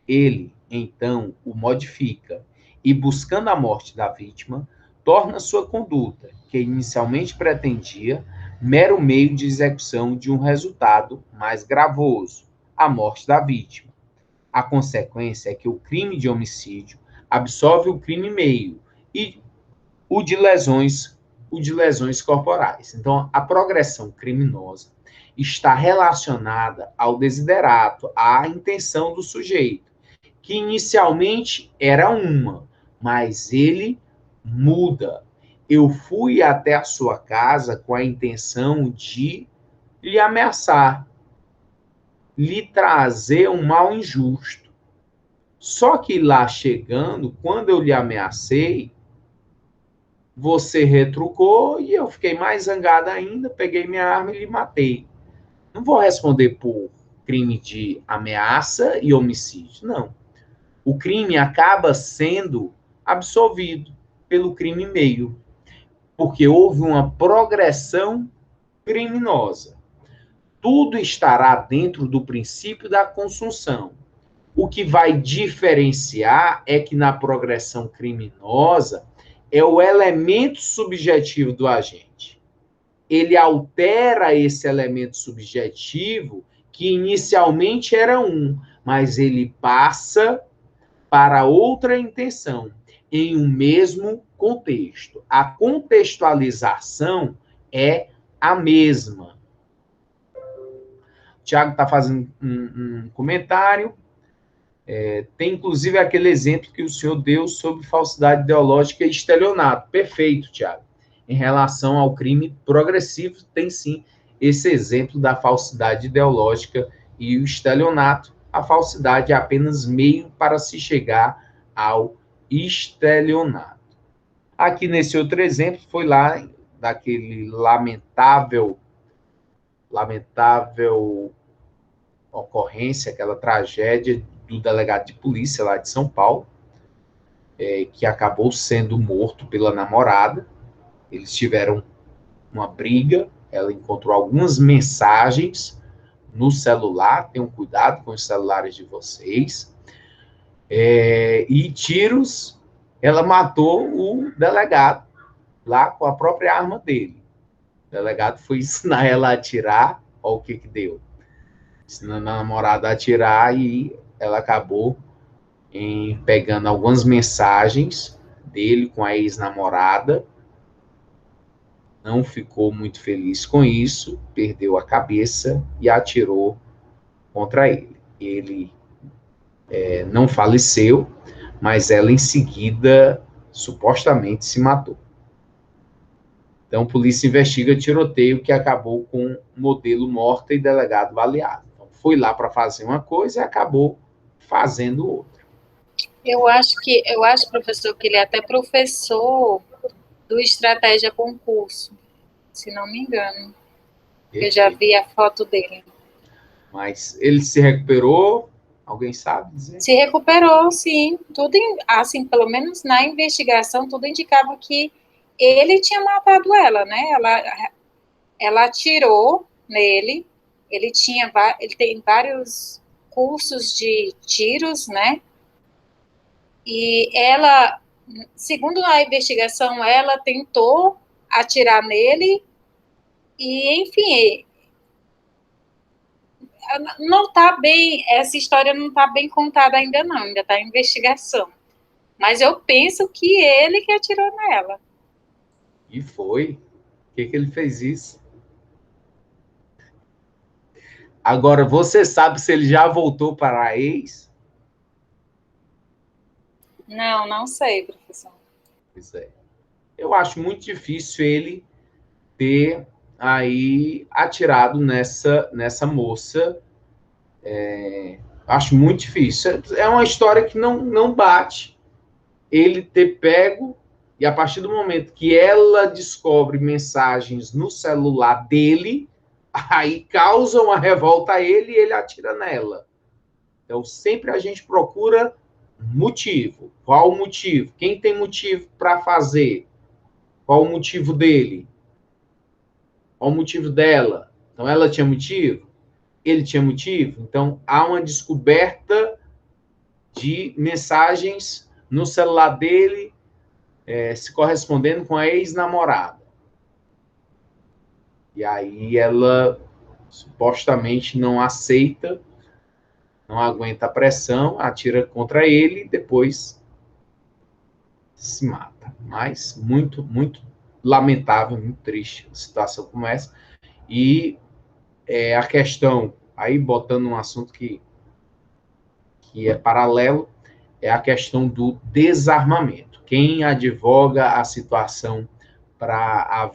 Ele, então, o modifica e, buscando a morte da vítima, torna sua conduta, que inicialmente pretendia, mero meio de execução de um resultado mais gravoso, a morte da vítima. A consequência é que o crime de homicídio absolve o crime meio e o de lesões corporais. Então, a progressão criminosa está relacionada ao desiderato, à intenção do sujeito, que inicialmente era uma, mas ele muda. Eu fui até a sua casa com a intenção de lhe ameaçar, lhe trazer um mal injusto. Só que lá chegando, quando eu lhe ameacei, você retrucou e eu fiquei mais zangada ainda, peguei minha arma e lhe matei. Não vou responder por crime de ameaça e homicídio, não. O crime acaba sendo absolvido pelo crime meio, porque houve uma progressão criminosa. Tudo estará dentro do princípio da consunção. O que vai diferenciar é que na progressão criminosa é o elemento subjetivo do agente. Ele altera esse elemento subjetivo que inicialmente era um, mas ele passa para outra intenção em um mesmo contexto. A contextualização é a mesma. O Tiago está fazendo um comentário. Tem, inclusive, aquele exemplo que o senhor deu sobre falsidade ideológica e estelionato. Perfeito, Tiago. Em relação ao crime progressivo, tem, sim, esse exemplo da falsidade ideológica e o estelionato. A falsidade é apenas meio para se chegar ao estelionato. Aqui, nesse outro exemplo, foi lá daquele lamentável ocorrência, aquela tragédia do delegado de polícia lá de São Paulo, que acabou sendo morto pela namorada. Eles tiveram uma briga, ela encontrou algumas mensagens no celular, tenham cuidado com os celulares de vocês, e tiros, ela matou o delegado lá com a própria arma dele. O delegado foi ensinar ela a atirar, olha o que deu. Ensinando a namorada a atirar e ela acabou pegando algumas mensagens dele com a ex-namorada, não ficou muito feliz com isso, perdeu a cabeça e atirou contra ele. Ele não faleceu, mas ela em seguida supostamente se matou. Então, a polícia investiga tiroteio que acabou com modelo morta e delegado baleado. Então, foi lá para fazer uma coisa e acabou fazendo outra. Eu acho, professor, que ele é até professor do Estratégia Concurso, se não me engano. Eu já vi a foto dele. Mas ele se recuperou? Alguém sabe dizer? Se recuperou, sim. Tudo, assim, pelo menos na investigação, tudo indicava que ele tinha matado ela, né? Ela atirou nele. Ele tem vários cursos de tiros, né? E ela, segundo a investigação, ela tentou atirar nele e, enfim, não está bem, essa história não está bem contada ainda não, ainda está em investigação. Mas eu penso que ele que atirou nela. E foi. Por que ele fez isso? Agora, você sabe se ele já voltou para a ex? Não sei, professor. Pois é. Eu acho muito difícil ele ter aí atirado nessa moça. Acho muito difícil. É uma história que não bate. Ele ter pego, e a partir do momento que ela descobre mensagens no celular dele, aí causa uma revolta a ele e ele atira nela. Então, sempre a gente procura motivo. Qual o motivo? Quem tem motivo para fazer? Qual o motivo dele? Qual o motivo dela? Então, ela tinha motivo? Ele tinha motivo? Então, há uma descoberta de mensagens no celular dele se correspondendo com a ex-namorada. E aí ela supostamente não aceita, não aguenta a pressão, atira contra ele e depois se mata. Mas muito, muito lamentável, muito triste a situação como essa. E a questão, aí botando um assunto que é paralelo, é a questão do desarmamento. Quem advoga a situação para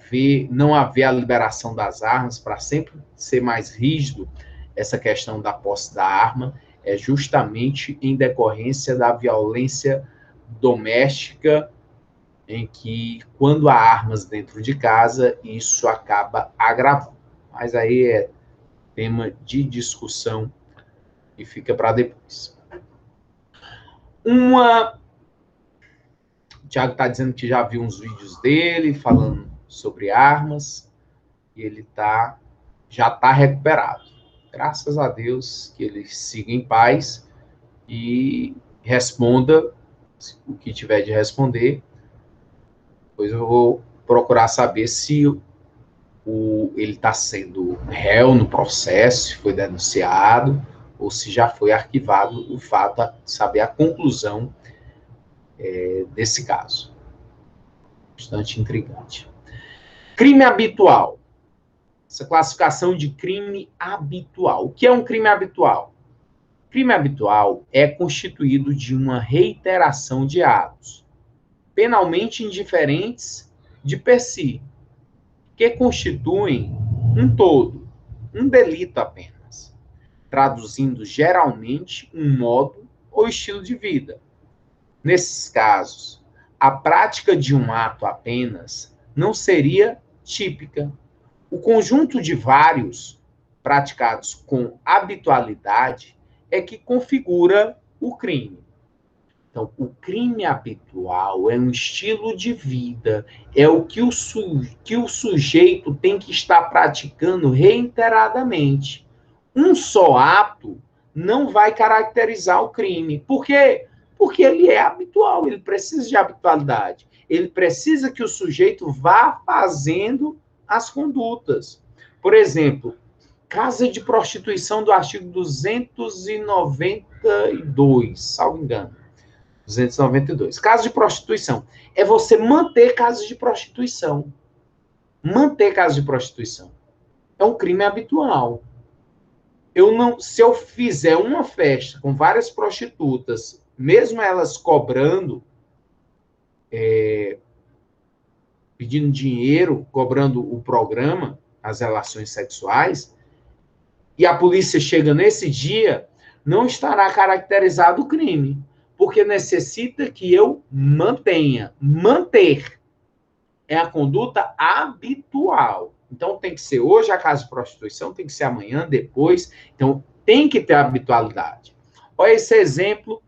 não haver a liberação das armas, para sempre ser mais rígido essa questão da posse da arma, é justamente em decorrência da violência doméstica, em que, quando há armas dentro de casa, isso acaba agravando. Mas aí é tema de discussão e fica para depois. O Thiago está dizendo que já viu uns vídeos dele falando sobre armas e ele já está recuperado. Graças a Deus que ele siga em paz e responda o que tiver de responder. Depois eu vou procurar saber se ele está sendo réu no processo, se foi denunciado ou se já foi arquivado o fato, saber a conclusão desse caso. Bastante intrigante. Crime habitual. Essa classificação de crime habitual. O que é um crime habitual? Crime habitual é constituído de uma reiteração de atos, penalmente indiferentes de per si, que constituem um todo, um delito apenas, traduzindo geralmente um modo ou estilo de vida. Nesses casos, a prática de um ato apenas não seria típica. O conjunto de vários praticados com habitualidade é que configura o crime. Então, o crime habitual é um estilo de vida, é o que o sujeito tem que estar praticando reiteradamente. Um só ato não vai caracterizar o crime. Por quê? Porque ele é habitual, ele precisa de habitualidade. Ele precisa que o sujeito vá fazendo as condutas. Por exemplo, casa de prostituição do artigo 292, salvo engano. 292. Casa de prostituição. É você manter casas de prostituição. Manter casas de prostituição. É um crime habitual. Se eu fizer uma festa com várias prostitutas, mesmo elas cobrando, pedindo dinheiro, cobrando o programa, as relações sexuais, e a polícia chega nesse dia, não estará caracterizado o crime, porque necessita que eu mantenha. Manter é a conduta habitual. Então, tem que ser hoje a casa de prostituição, tem que ser amanhã, depois. Então, tem que ter habitualidade. Olha esse exemplo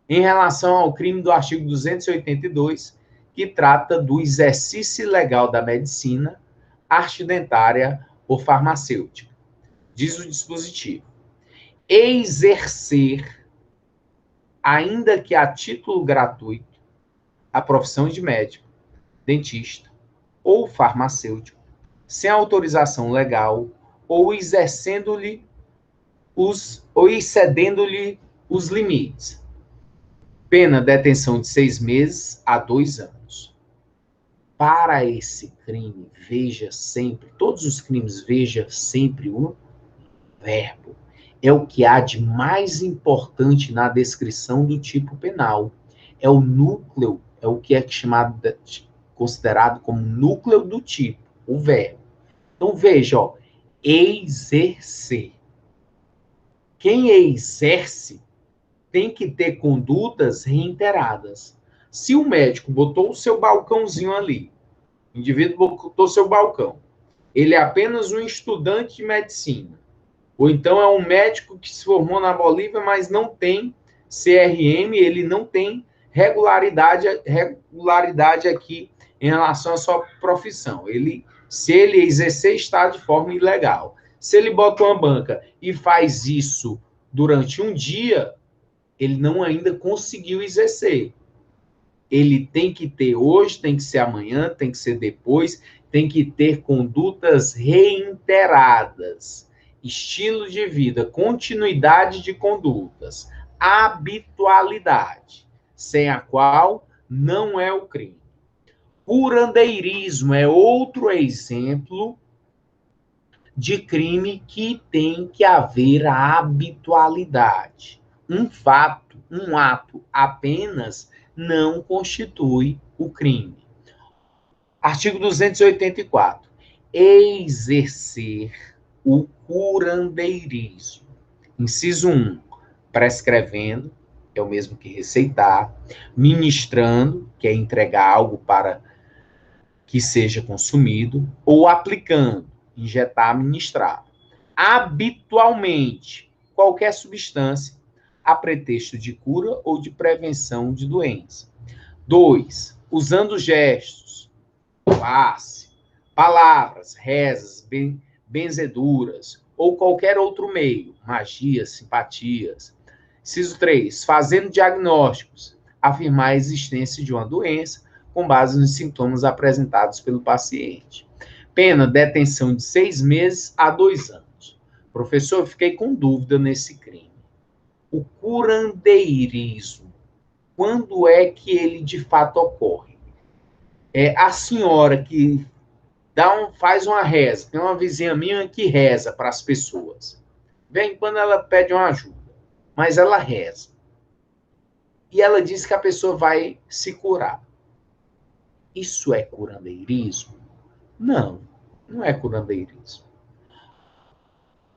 em relação ao crime do artigo 282, que trata do exercício ilegal da medicina, arte dentária ou farmacêutica. Diz o dispositivo: exercer, ainda que a título gratuito, a profissão de médico, dentista ou farmacêutico, sem autorização legal ou excedendo-lhe os limites. Pena detenção de 6 meses a 2 anos. Para esse crime, veja sempre, todos os crimes, veja sempre o verbo. É o que há de mais importante na descrição do tipo penal. É o núcleo, é o que é chamado, considerado como núcleo do tipo, o verbo. Então veja, ó, exercer. Quem exerce tem que ter condutas reiteradas. Se o médico botou o seu balcãozinho ali, o indivíduo botou seu balcão, ele é apenas um estudante de medicina, ou então é um médico que se formou na Bolívia, mas não tem CRM, ele não tem regularidade aqui em relação à sua profissão. Se ele exercer, está de forma ilegal. Se ele bota uma banca e faz isso durante um dia, ele não ainda conseguiu exercer. Ele tem que ter hoje, tem que ser amanhã, tem que ser depois, tem que ter condutas reiteradas, estilo de vida, continuidade de condutas, habitualidade, sem a qual não é o crime. Curandeirismo é outro exemplo de crime que tem que haver a habitualidade. Um fato, um ato apenas não constitui o crime. Artigo 284. Exercer o curandeirismo. Inciso 1. Prescrevendo, é o mesmo que receitar. Ministrando, que é entregar algo para que seja consumido. Ou aplicando, injetar, ministrar. Habitualmente, qualquer substância a pretexto de cura ou de prevenção de doença. 2. Usando gestos, passe, palavras, rezas, benzeduras ou qualquer outro meio, magias, simpatias. Inciso 3. Fazendo diagnósticos, afirmar a existência de uma doença com base nos sintomas apresentados pelo paciente. Pena, detenção de 6 meses a 2 anos. Professor, eu fiquei com dúvida nesse crime. O curandeirismo, quando é que ele de fato ocorre? É a senhora que faz uma reza, tem uma vizinha minha que reza para as pessoas. Vem quando ela pede uma ajuda, mas ela reza. E ela diz que a pessoa vai se curar. Isso é curandeirismo? Não, não é curandeirismo.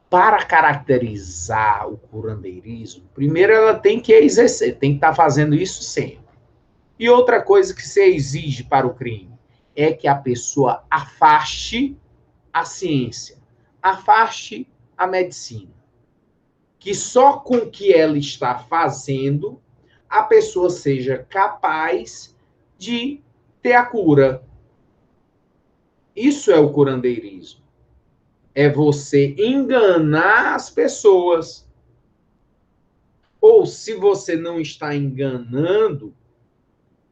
Para caracterizar o curandeirismo, primeiro ela tem que exercer, tem que estar fazendo isso sempre. E outra coisa que se exige para o crime é que a pessoa afaste a ciência, afaste a medicina. Que só com o que ela está fazendo, a pessoa seja capaz de ter a cura. Isso é o curandeirismo. É você enganar as pessoas. Ou se você não está enganando,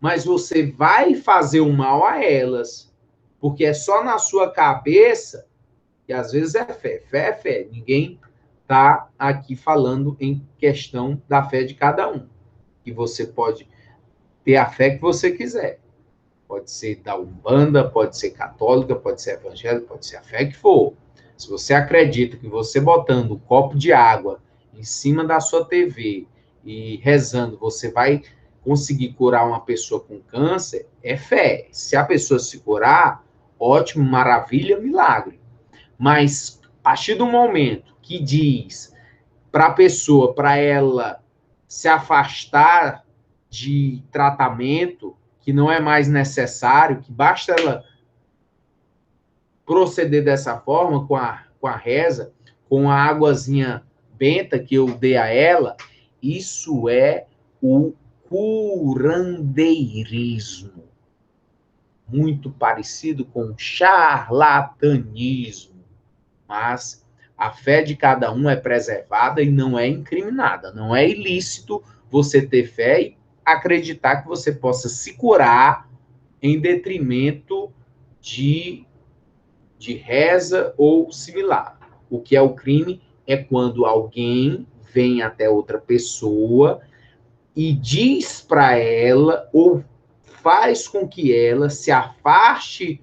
mas você vai fazer o mal a elas. Porque é só na sua cabeça, e às vezes é fé. Fé é fé. Ninguém está aqui falando em questão da fé de cada um. Que você pode ter a fé que você quiser. Pode ser da Umbanda, pode ser católica, pode ser evangélica, pode ser a fé que for. Se você acredita que você botando um copo de água em cima da sua TV e rezando, você vai conseguir curar uma pessoa com câncer, é fé. Se a pessoa se curar, ótimo, maravilha, milagre. Mas a partir do momento que diz para a pessoa, para ela se afastar de tratamento, que não é mais necessário, que basta ela proceder dessa forma com a reza, com a águazinha benta que eu dei a ela, isso é o curandeirismo, muito parecido com charlatanismo, mas a fé de cada um é preservada e não é incriminada. Não é ilícito você ter fé e acreditar que você possa se curar em detrimento de reza ou similar. O que é o crime é quando alguém vem até outra pessoa e diz para ela ou faz com que ela se afaste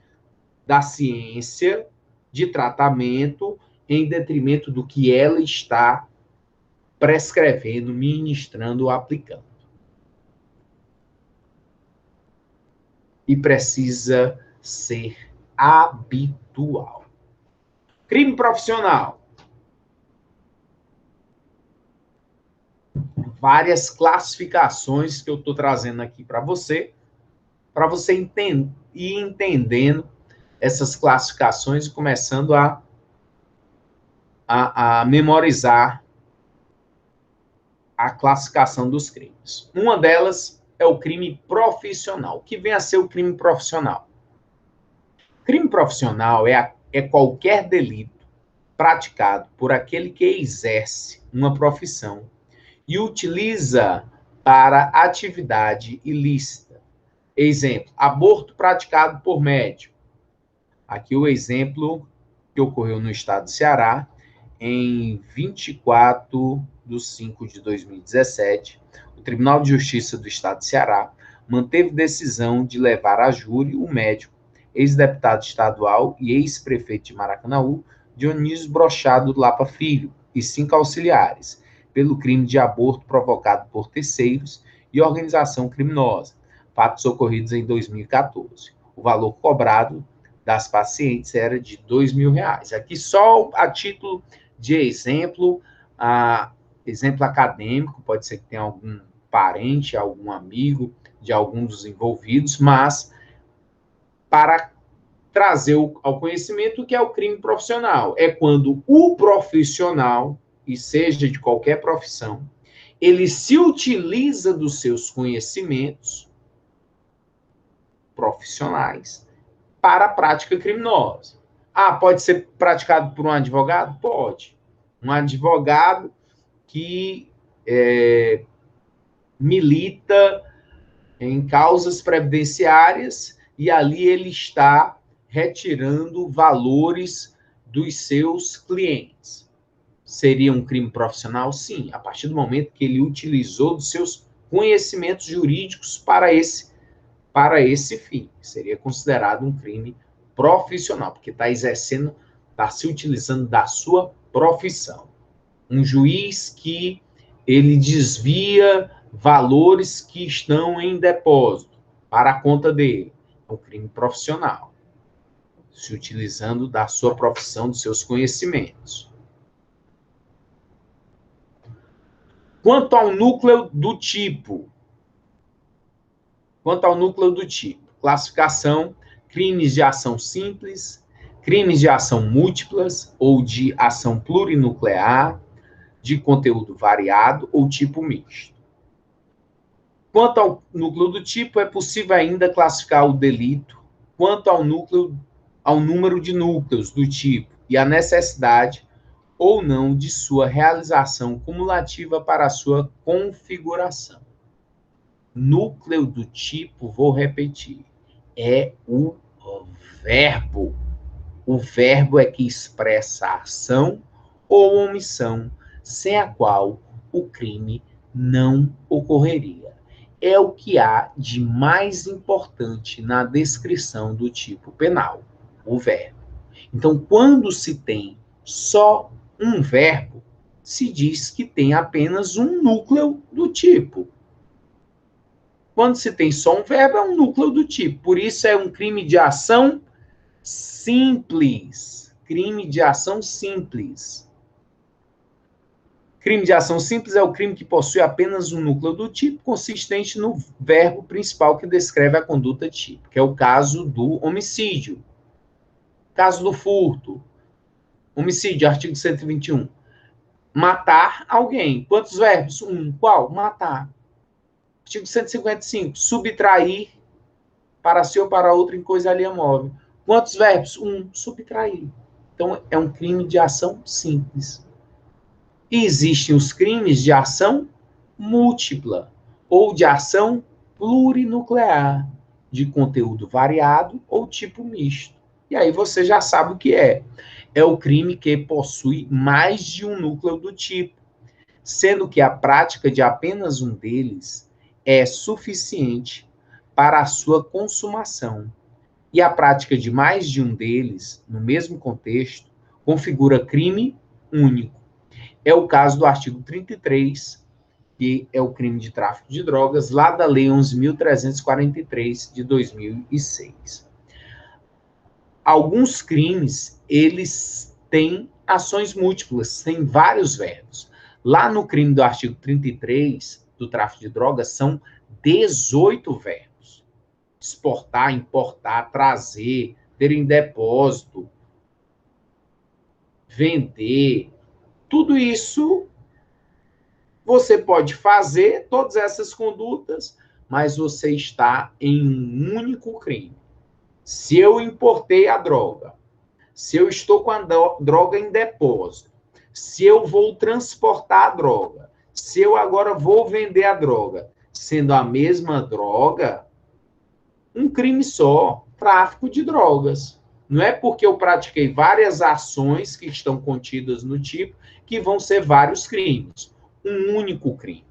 da ciência de tratamento em detrimento do que ela está prescrevendo, ministrando ou aplicando. E precisa ser habitual. Crime profissional. Várias classificações que eu estou trazendo aqui para você ir entendendo essas classificações e começando a memorizar a classificação dos crimes. Uma delas é o crime profissional. O que vem a ser o crime profissional? Crime profissional é qualquer delito praticado por aquele que exerce uma profissão e utiliza para atividade ilícita. Exemplo, aborto praticado por médico. Aqui o exemplo que ocorreu no estado do Ceará, em 24/5/2017, o Tribunal de Justiça do estado do Ceará manteve decisão de levar a júri o médico, ex-deputado estadual e ex-prefeito de Maracanaú, Dionísio Brochado Lapa Filho, e 5 auxiliares, pelo crime de aborto provocado por terceiros e organização criminosa, fatos ocorridos em 2014. O valor cobrado das pacientes era de R$2.000. Aqui só a título de exemplo, exemplo acadêmico, pode ser que tenha algum parente, algum amigo de algum dos envolvidos, mas para trazer ao conhecimento o que é o crime profissional. É quando o profissional, e seja de qualquer profissão, ele se utiliza dos seus conhecimentos profissionais para a prática criminosa. Pode ser praticado por um advogado? Pode. Um advogado que milita em causas previdenciárias e ali ele está retirando valores dos seus clientes. Seria um crime profissional? Sim, a partir do momento que ele utilizou dos seus conhecimentos jurídicos para esse fim. Seria considerado um crime profissional, porque está exercendo, está se utilizando da sua profissão. Um juiz que ele desvia valores que estão em depósito para a conta dele. É um crime profissional. Se utilizando da sua profissão, dos seus conhecimentos. Quanto ao núcleo do tipo. Classificação: crimes de ação simples, crimes de ação múltiplas ou de ação plurinuclear, de conteúdo variado ou tipo misto. Quanto ao núcleo do tipo, é possível ainda classificar o delito quanto ao número de núcleos do tipo e a necessidade ou não de sua realização cumulativa para a sua configuração. Núcleo do tipo, vou repetir, é o verbo. O verbo é que expressa a ação ou omissão, sem a qual o crime não ocorreria. É o que há de mais importante na descrição do tipo penal, o verbo. Então, quando se tem só um verbo, se diz que tem apenas um núcleo do tipo. Quando se tem só um verbo, é um núcleo do tipo. Por isso, é um crime de ação simples. Crime de ação simples. Crime de ação simples é o crime que possui apenas um núcleo do tipo, consistente no verbo principal que descreve a conduta típica, que é o caso do homicídio. Caso do furto, homicídio, artigo 121. Matar alguém. Quantos verbos? Um. Qual? Matar. Artigo 155. Subtrair para si ou para outro em coisa alheia móvel. Quantos verbos? Um. Subtrair. Então, é um crime de ação simples. E existem os crimes de ação múltipla ou de ação plurinuclear, de conteúdo variado ou tipo misto. E aí você já sabe o que é. É o crime que possui mais de um núcleo do tipo, sendo que a prática de apenas um deles é suficiente para a sua consumação. E a prática de mais de um deles, no mesmo contexto, configura crime único. É o caso do artigo 33, que é o crime de tráfico de drogas, lá da Lei 11.343, de 2006. Alguns crimes, eles têm ações múltiplas, têm vários verbos. Lá no crime do artigo 33, do tráfico de drogas, são 18 verbos. Exportar, importar, trazer, ter em depósito, vender. Tudo isso você pode fazer, todas essas condutas, mas você está em um único crime. Se eu importei a droga, se eu estou com a droga em depósito, se eu vou transportar a droga, se eu agora vou vender a droga, sendo a mesma droga, um crime só, tráfico de drogas. Não é porque eu pratiquei várias ações que estão contidas no tipo que vão ser vários crimes. Um único crime.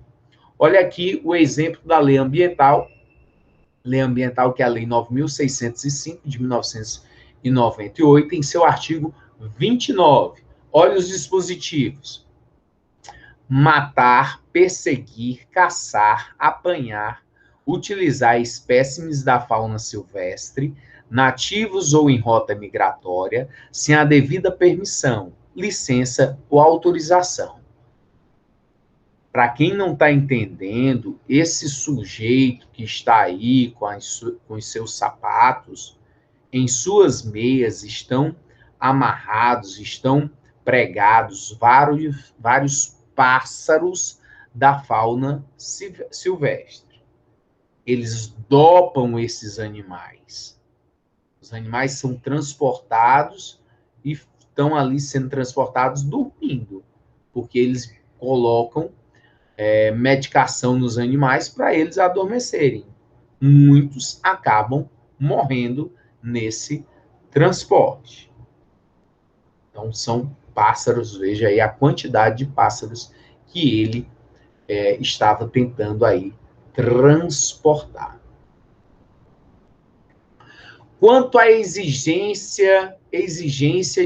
Olha aqui o exemplo da lei ambiental que é a Lei 9.605, de 1998, em seu artigo 29. Olha os dispositivos. Matar, perseguir, caçar, apanhar, utilizar espécimes da fauna silvestre, nativos ou em rota migratória, sem a devida permissão, licença ou autorização. Para quem não está entendendo, esse sujeito que está aí com os seus sapatos, em suas meias estão amarrados, estão pregados vários pássaros da fauna silvestre. Eles dopam esses animais. Os animais são transportados e estão ali sendo transportados dormindo, porque eles colocam medicação nos animais para eles adormecerem. Muitos acabam morrendo nesse transporte. Então, são pássaros, veja aí a quantidade de pássaros que ele estava tentando aí transportar. Quanto à exigência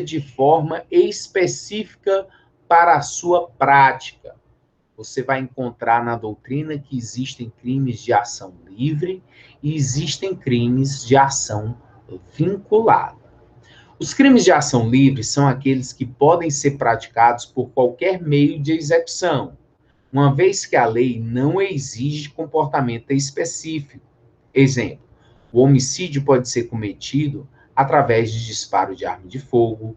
de forma específica para a sua prática, você vai encontrar na doutrina que existem crimes de ação livre e existem crimes de ação vinculada. Os crimes de ação livre são aqueles que podem ser praticados por qualquer meio de execução, uma vez que a lei não exige comportamento específico. Exemplo, o homicídio pode ser cometido através de disparo de arma de fogo,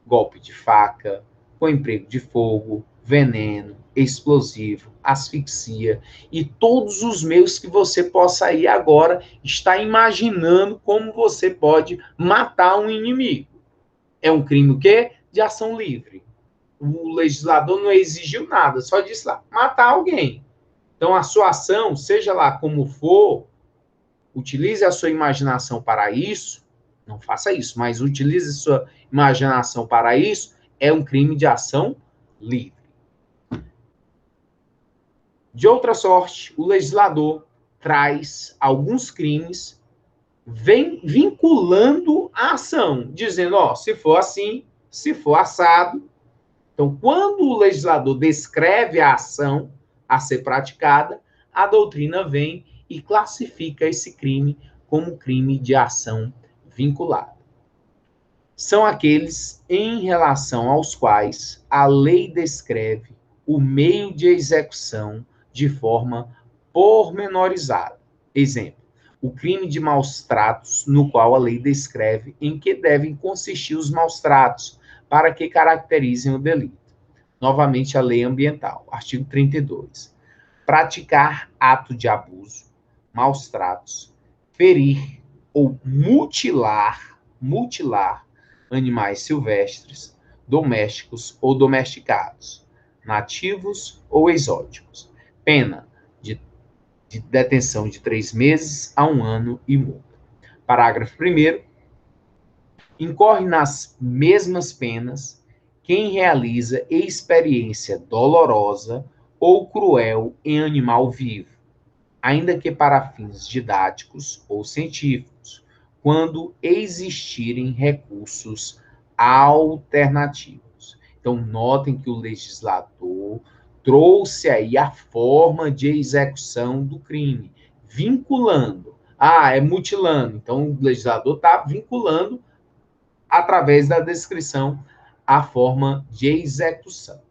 golpe de faca, com emprego de fogo, veneno, explosivo, asfixia e todos os meios que você possa aí agora estar imaginando como você pode matar um inimigo. É um crime o quê? De ação livre. O legislador não exigiu nada, só disse lá, matar alguém. Então a sua ação, seja lá como for, utilize a sua imaginação para isso, não faça isso, mas utilize a sua imaginação para isso, é um crime de ação livre. De outra sorte, o legislador traz alguns crimes vinculando a ação, dizendo, se for assim, se for assado. Então, quando o legislador descreve a ação a ser praticada, a doutrina vem e classifica esse crime como crime de ação vinculada. São aqueles em relação aos quais a lei descreve o meio de execução de forma pormenorizada. Exemplo, o crime de maus-tratos, no qual a lei descreve em que devem consistir os maus-tratos para que caracterizem o delito. Novamente, a lei ambiental, artigo 32. Praticar ato de abuso, maus-tratos, ferir ou mutilar animais silvestres, domésticos ou domesticados, nativos ou exóticos. Pena de detenção de 3 meses a 1 ano e multa. Parágrafo 1º. Incorre nas mesmas penas quem realiza experiência dolorosa ou cruel em animal vivo, ainda que para fins didáticos ou científicos, quando existirem recursos alternativos. Então, notem que o legislador trouxe aí a forma de execução do crime, vinculando. É mutilando. Então, o legislador está vinculando, através da descrição, a forma de execução.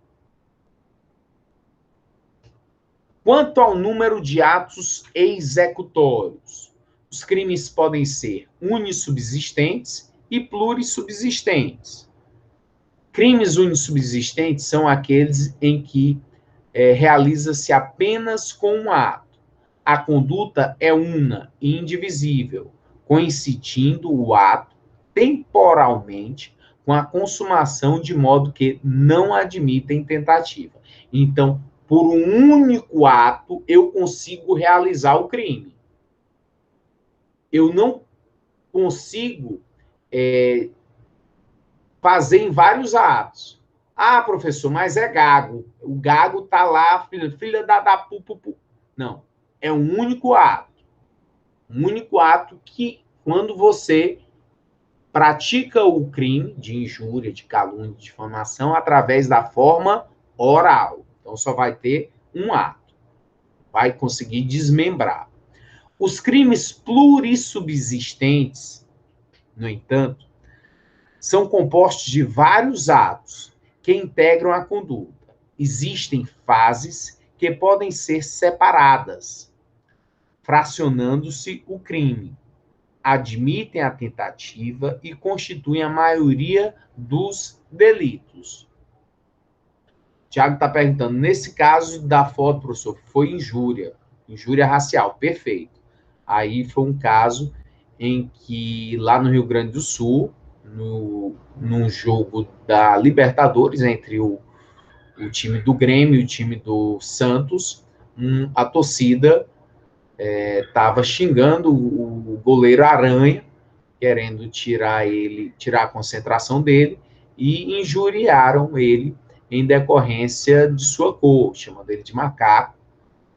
Quanto ao número de atos executórios, os crimes podem ser unissubsistentes e plurissubsistentes. Crimes unissubsistentes são aqueles em que realiza-se apenas com um ato. A conduta é una e indivisível, coincidindo o ato temporalmente com a consumação, de modo que não admitem tentativa. Então, por um único ato, eu consigo realizar o crime. Eu não consigo fazer em vários atos. Professor, mas é gago. O gago tá lá, filha da pu. Não. É um único ato. Um único ato que, quando você pratica o crime de injúria, de calúnia, de difamação, através da forma oral. Então, só vai ter um ato. Vai conseguir desmembrar. Os crimes plurissubsistentes, no entanto, são compostos de vários atos que integram a conduta. Existem fases que podem ser separadas, fracionando-se o crime. Admitem a tentativa e constituem a maioria dos delitos. Tiago está perguntando, nesse caso da foto, professor, foi injúria racial, perfeito. Aí foi um caso em que, lá no Rio Grande do Sul, num jogo da Libertadores, entre o time do Grêmio e o time do Santos, a torcida estava xingando o goleiro Aranha, querendo tirar a concentração dele, e injuriaram ele em decorrência de sua cor, chamando ele de macaco,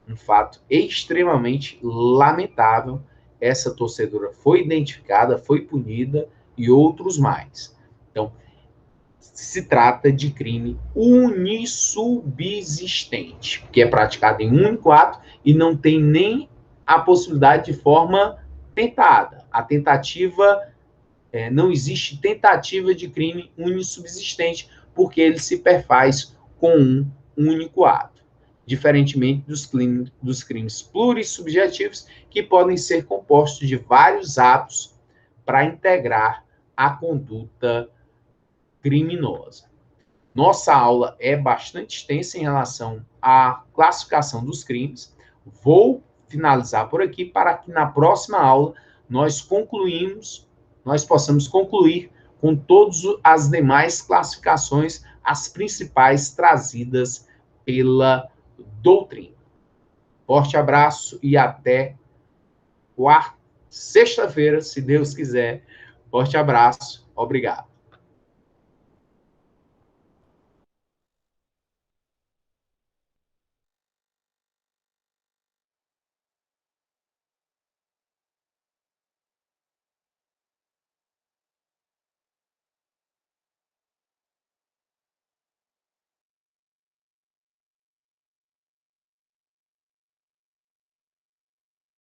um fato extremamente lamentável. Essa torcedora foi identificada, foi punida, e outros mais. Então, se trata de crime unissubsistente, que é praticado em um único ato e não tem nem a possibilidade de forma tentada. A tentativa, não existe tentativa de crime unissubsistente, porque ele se perfaz com um único ato, diferentemente dos crimes plurissubjetivos, que podem ser compostos de vários atos para integrar a conduta criminosa. Nossa aula é bastante extensa em relação à classificação dos crimes. Vou finalizar por aqui para que na próxima aula nós possamos concluir com todas as demais classificações, as principais trazidas pela doutrina. Forte abraço e até sexta-feira, se Deus quiser. Forte abraço, obrigado.